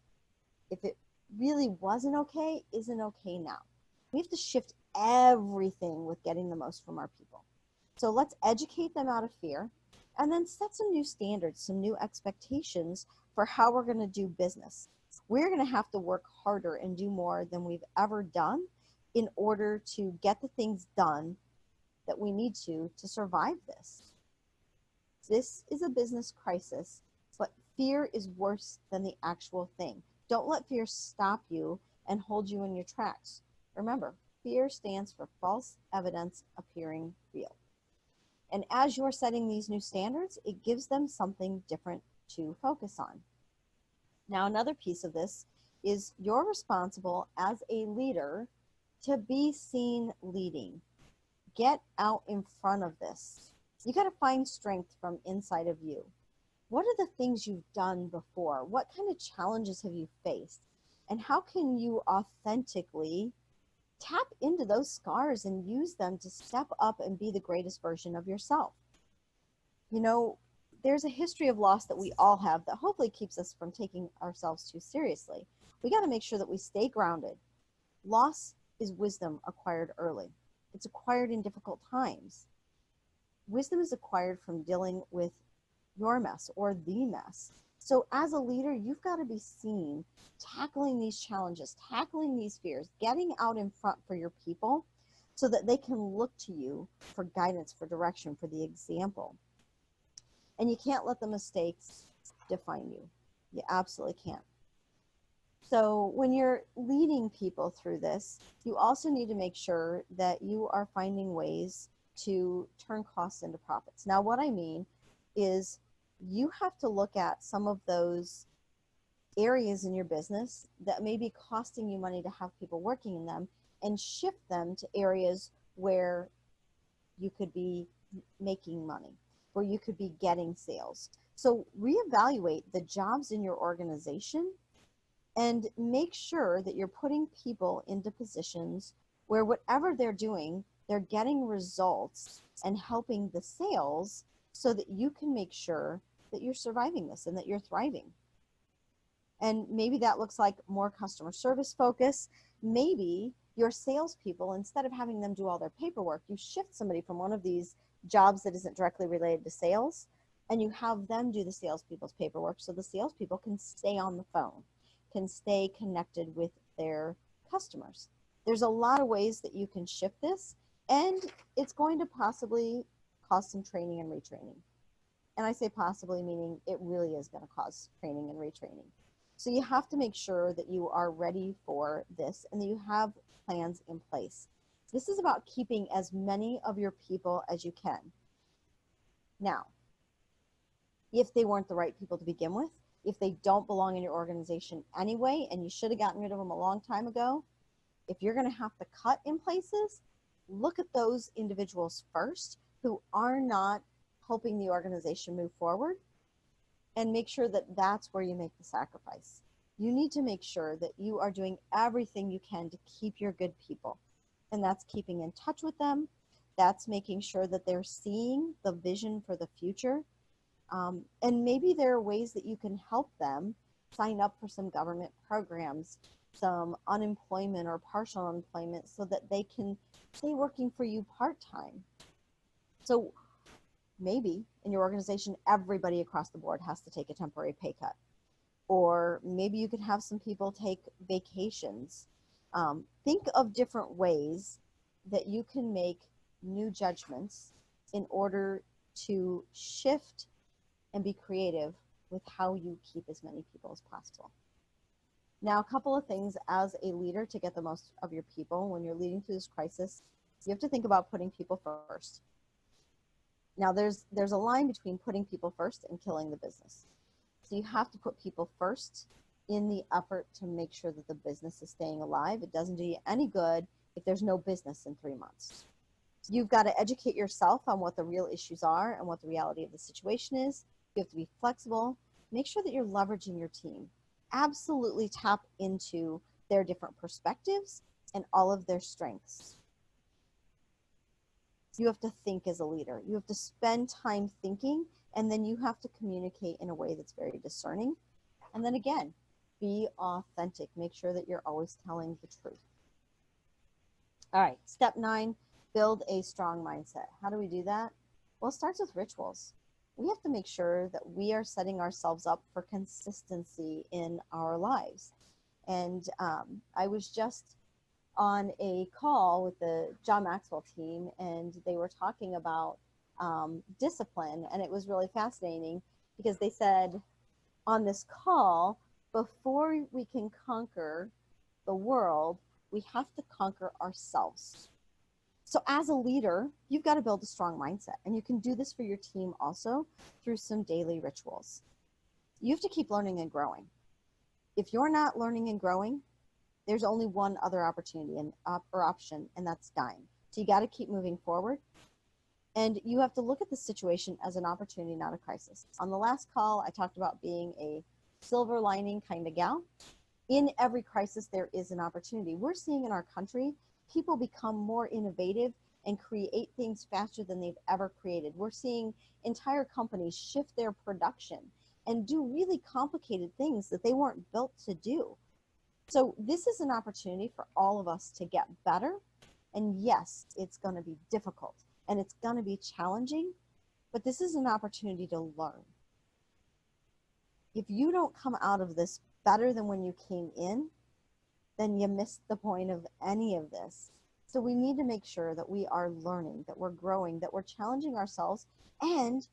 if it really wasn't okay, isn't okay now. We have to shift everything with getting the most from our people. So let's educate them out of fear and then set some new standards, some new expectations for how we're going to do business. We're going to have to work harder and do more than we've ever done in order to get the things done that we need to survive this. This is a business crisis, but fear is worse than the actual thing. Don't let fear stop you and hold you in your tracks. Remember, fear stands for false evidence appearing real. And as you're setting these new standards, it gives them something different to focus on. Now, another piece of this is you're responsible as a leader to be seen leading. Get out in front of this. You got to find strength from inside of you. What are the things you've done before? What kind of challenges have you faced? And how can you authentically tap into those scars and use them to step up and be the greatest version of yourself? You know, there's a history of loss that we all have that hopefully keeps us from taking ourselves too seriously. We got to make sure that we stay grounded. Loss is wisdom acquired early. It's acquired in difficult times. Wisdom is acquired from dealing with your mess or the mess. So as a leader, you've got to be seen tackling these challenges, tackling these fears, getting out in front for your people so that they can look to you for guidance, for direction, for the example. And you can't let the mistakes define you. You absolutely can't. So when you're leading people through this, you also need to make sure that you are finding ways to turn costs into profits. Now, what I mean is you have to look at some of those areas in your business that may be costing you money to have people working in them and shift them to areas where you could be making money, where you could be getting sales. So reevaluate the jobs in your organization and make sure that you're putting people into positions where whatever they're doing, they're getting results and helping the sales so that you can make sure that you're surviving this and that you're thriving. And maybe that looks like more customer service focus. Maybe your salespeople, instead of having them do all their paperwork, you shift somebody from one of these jobs that isn't directly related to sales, and you have them do the salespeople's paperwork so the salespeople can stay on the phone, can stay connected with their customers. There's a lot of ways that you can shift this, and it's going to possibly cost some training and retraining. And I say possibly meaning it really is going to cause training and retraining. So you have to make sure that you are ready for this and that you have plans in place. This is about keeping as many of your people as you can. Now, if they weren't the right people to begin with, if they don't belong in your organization anyway, and you should have gotten rid of them a long time ago, if you're going to have to cut in places, look at those individuals first who are not helping the organization move forward, and make sure that that's where you make the sacrifice. You need to make sure that you are doing everything you can to keep your good people. And that's keeping in touch with them. That's making sure that they're seeing the vision for the future. And maybe there are ways that you can help them sign up for some government programs, some unemployment or partial unemployment, so that they can stay working for you part-time. So maybe in your organization, everybody across the board has to take a temporary pay cut. Or maybe you could have some people take vacations. Think of different ways that you can make new judgments in order to shift and be creative with how you keep as many people as possible. Now, a couple of things as a leader to get the most of your people when you're leading through this crisis, you have to think about putting people first. Now, there's a line between putting people first and killing the business. So you have to put people first in the effort to make sure that the business is staying alive. It doesn't do you any good if there's no business in 3 months. You've got to educate yourself on what the real issues are and what the reality of the situation is. You have to be flexible. Make sure that you're leveraging your team. Absolutely tap into their different perspectives and all of their strengths. You have to think as a leader. You have to spend time thinking, and then you have to communicate in a way that's very discerning. And then again, be authentic. Make sure that you're always telling the truth. All right, step 9, build a strong mindset. How do we do that? Well, it starts with rituals. We have to make sure that we are setting ourselves up for consistency in our lives. And I was just on a call with the John Maxwell team, and they were talking about discipline, and it was really fascinating because they said on this call, before we can conquer the world, we have to conquer ourselves. So as a leader, you've got to build a strong mindset, and you can do this for your team also through some daily rituals. You have to keep learning and growing. If you're not learning and growing, there's only one other opportunity or option, and that's dying. So you got to keep moving forward, and you have to look at the situation as an opportunity, not a crisis. On the last call, I talked about being a silver lining kind of gal. In every crisis, there is an opportunity. We're seeing in our country, people become more innovative and create things faster than they've ever created. We're seeing entire companies shift their production and do really complicated things that they weren't built to do. So this is an opportunity for all of us to get better. And yes, it's going to be difficult and it's going to be challenging, but this is an opportunity to learn. If you don't come out of this better than when you came in, then you missed the point of any of this. So we need to make sure that we are learning, that we're growing, that we're challenging ourselves and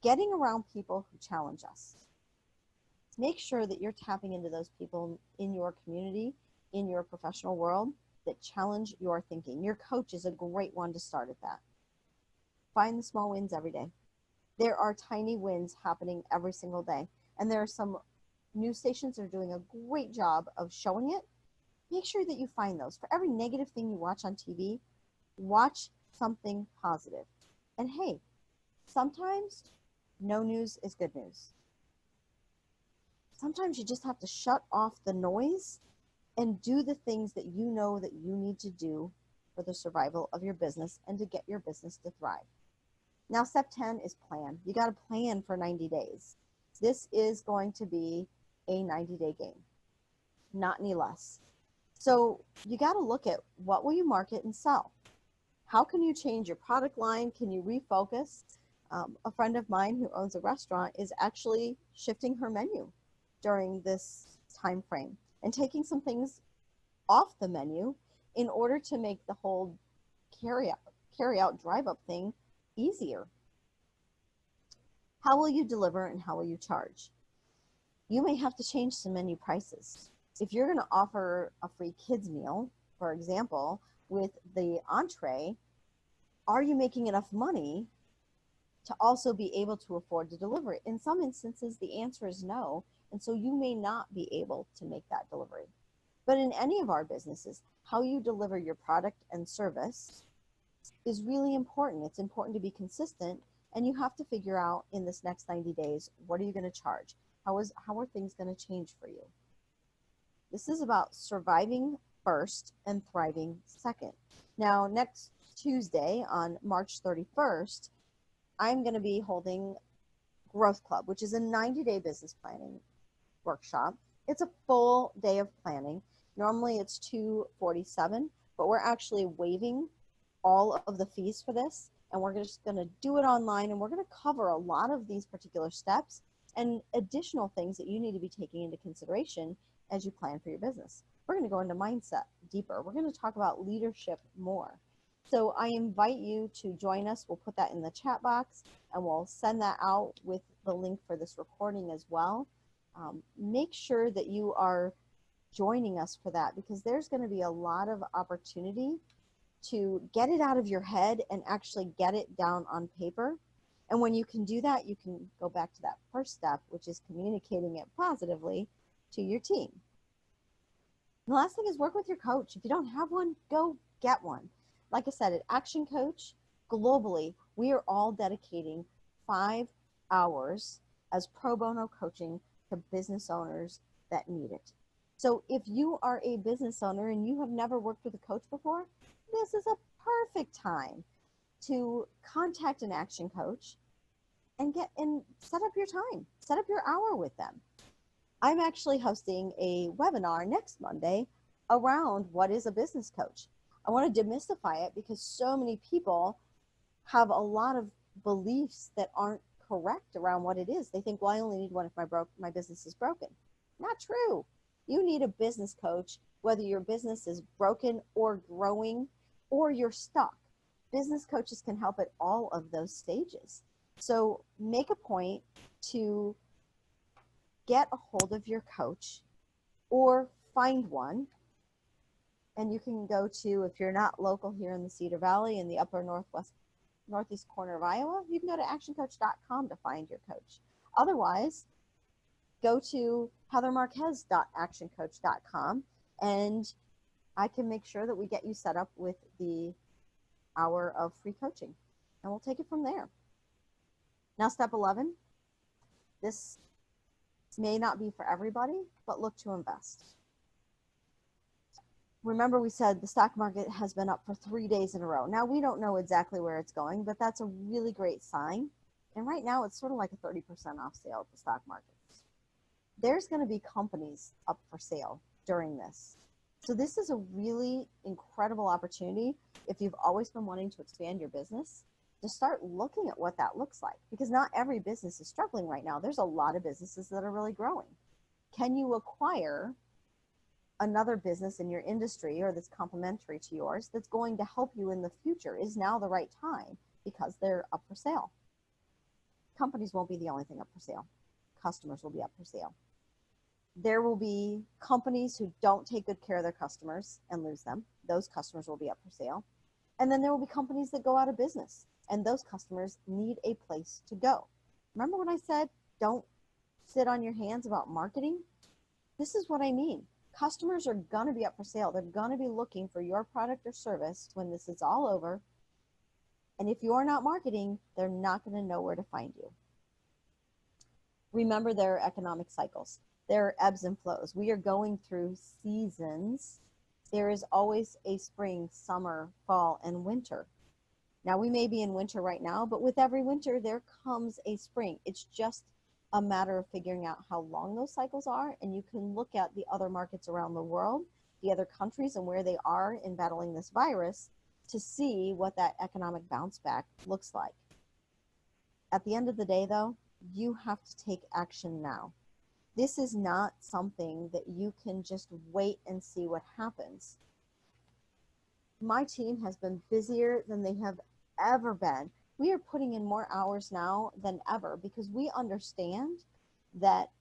getting around people who challenge us. Make sure that you're tapping into those people in your community, in your professional world that challenge your thinking. Your coach is a great one to start at that. Find the small wins every day. There are tiny wins happening every single day. And there are some news stations that are doing a great job of showing it. Make sure that you find those. For every negative thing you watch on TV, watch something positive. And hey, sometimes no news is good news. Sometimes you just have to shut off the noise and do the things that you know that you need to do for the survival of your business and to get your business to thrive. Now, step 10 is plan. You got to plan for 90 days. This is going to be a 90-day game, not any less. So you got to look at what will you market and sell? How can you change your product line? Can you refocus? A friend of mine who owns a restaurant is actually shifting her menu during this time frame and taking some things off the menu in order to make the whole carry out drive up thing easier. How will you deliver and how will you charge? You may have to change some menu prices. If you're going to offer a free kids meal, for example, with the entree, are you making enough money to also be able to afford to deliver it? In some instances, the answer is no, and so you may not be able to make that delivery. But in any of our businesses, how you deliver your product and service is really important. It's important to be consistent, and you have to figure out in this next 90 days, what are you going to charge? How are things going to change for you? This is about surviving first and thriving second. Now, next Tuesday on March 31st, I'm going to be holding Growth Club, which is a 90-day business planning workshop. It's a full day of planning. Normally it's $247, but we're actually waiving all of the fees for this, and we're just going to do it online, and we're going to cover a lot of these particular steps and additional things that you need to be taking into consideration as you plan for your business. We're going to go into mindset deeper. We're going to talk about leadership more. So I invite you to join us. We'll put that in the chat box, and we'll send that out with the link for this recording as well. Make sure that you are joining us for that, because there's going to be a lot of opportunity to get it out of your head and actually get it down on paper. And when you can do that, you can go back to that first step, which is communicating it positively to your team. And the last thing is work with your coach. If you don't have one, go get one. Like I said, at Action Coach, globally, we are all dedicating 5 hours as pro bono coaching to business owners that need it. So if you are a business owner and you have never worked with a coach before, this is a perfect time to contact an Action Coach and set up your time, set up your hour with them. I'm actually hosting a webinar next Monday around what is a business coach. I want to demystify it because so many people have a lot of beliefs that aren't correct around what it is. They think, well, I only need one if my business is broken. Not true. You need a business coach, whether your business is broken or growing or you're stuck. Business coaches can help at all of those stages. So make a point to get a hold of your coach or find one. And you can go to, if you're not local here in the Cedar Valley in the upper northeast corner of Iowa, you can go to actioncoach.com to find your coach. Otherwise, go to heathermarquez.actioncoach.com and I can make sure that we get you set up with the hour of free coaching. And we'll take it from there. Now, step 11, this may not be for everybody, but look to invest. Remember, we said the stock market has been up for 3 days in a row. Now, we don't know exactly where it's going, but that's a really great sign. And right now, it's sort of like a 30% off sale at the stock market. There's going to be companies up for sale during this. So this is a really incredible opportunity if you've always been wanting to expand your business, to start looking at what that looks like, because not every business is struggling right now. There's a lot of businesses that are really growing. Can you acquire another business in your industry or that's complementary to yours that's going to help you in the future? Is now the right time because they're up for sale? Companies won't be the only thing up for sale. Customers will be up for sale. There will be companies who don't take good care of their customers and lose them. Those customers will be up for sale. And then there will be companies that go out of business, and those customers need a place to go. Remember when I said don't sit on your hands about marketing? This is what I mean. Customers are going to be up for sale. They're going to be looking for your product or service when this is all over. And if you're not marketing, they're not going to know where to find you. Remember, there are economic cycles. There are ebbs and flows. We are going through seasons. There is always a spring, summer, fall, and winter. Now, we may be in winter right now, but with every winter, there comes a spring. It's just a matter of figuring out how long those cycles are, and you can look at the other markets around the world, the other countries, and where they are in battling this virus to see what that economic bounce back looks like. At the end of the day, though, you have to take action now. This is not something that you can just wait and see what happens. My team has been busier than they have ever been. We are putting in more hours now than ever because we understand that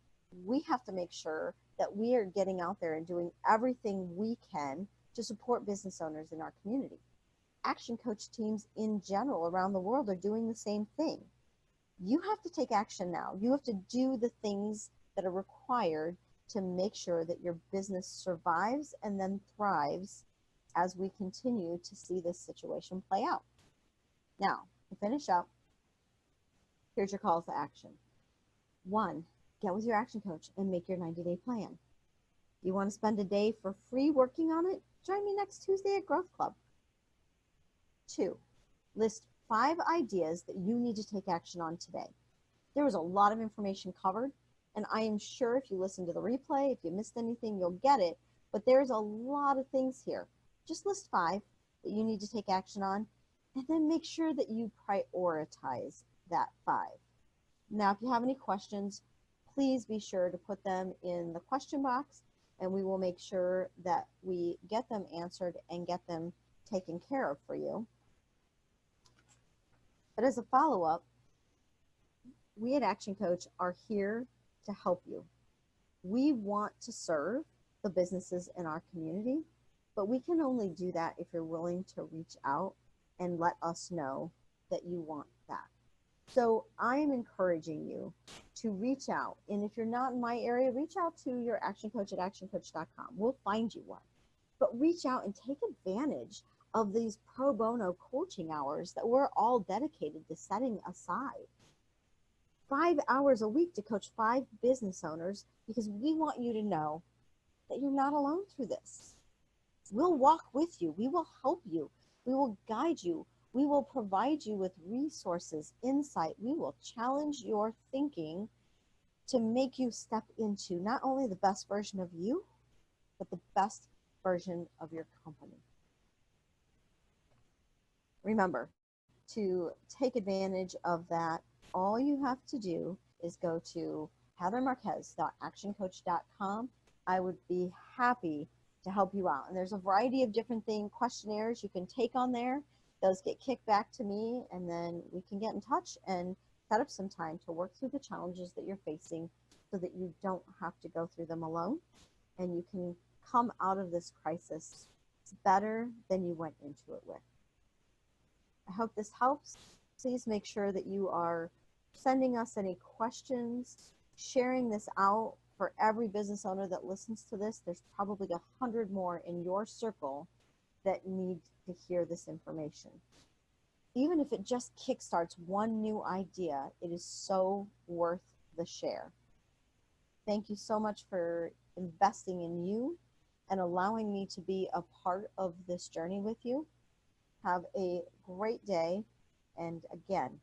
we have to make sure that we are getting out there and doing everything we can to support business owners in our community. Action Coach teams in general around the world are doing the same thing. You have to take action now. You have to do the things that are required to make sure that your business survives and then thrives as we continue to see this situation play out. Now, to finish up, here's your calls to action. 1, get with your Action Coach and make your 90-day plan. You want to spend a day for free working on it? Join me next Tuesday at Growth Club. 2, list 5 ideas that you need to take action on today. There was a lot of information covered, and I am sure if you listen to the replay, if you missed anything, you'll get it. But there's a lot of things here. Just list 5 that you need to take action on, and then make sure that you prioritize that 5. Now, if you have any questions, please be sure to put them in the question box, and we will make sure that we get them answered and get them taken care of for you. But as a follow-up, we at Action Coach are here to help you. We want to serve the businesses in our community, but we can only do that if you're willing to reach out and let us know that you want that. So I'm encouraging you to reach out. And if you're not in my area, reach out to your Action Coach at actioncoach.com. We'll find you one. But reach out and take advantage of these pro bono coaching hours that we're all dedicated to setting aside. 5 hours a week to coach 5 business owners, because we want you to know that you're not alone through this. We'll walk with you. We will help you. We will guide you. We will provide you with resources, insight. We will challenge your thinking to make you step into not only the best version of you, but the best version of your company. Remember, to take advantage of that, all you have to do is go to heathermarquez.actioncoach.com. I would be happy to help you out. And there's a variety of different questionnaires you can take on there. Those get kicked back to me, and then we can get in touch and set up some time to work through the challenges that you're facing so that you don't have to go through them alone, and you can come out of this crisis better than you went into it with. I hope this helps. Please make sure that you are sending us any questions, sharing this out for every business owner that listens to this. There's probably 100 more in your circle that need to hear this information. Even if it just kickstarts one new idea, it is so worth the share. Thank you so much for investing in you and allowing me to be a part of this journey with you. Have a great day. And again,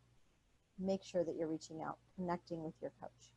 make sure that you're reaching out, connecting with your coach.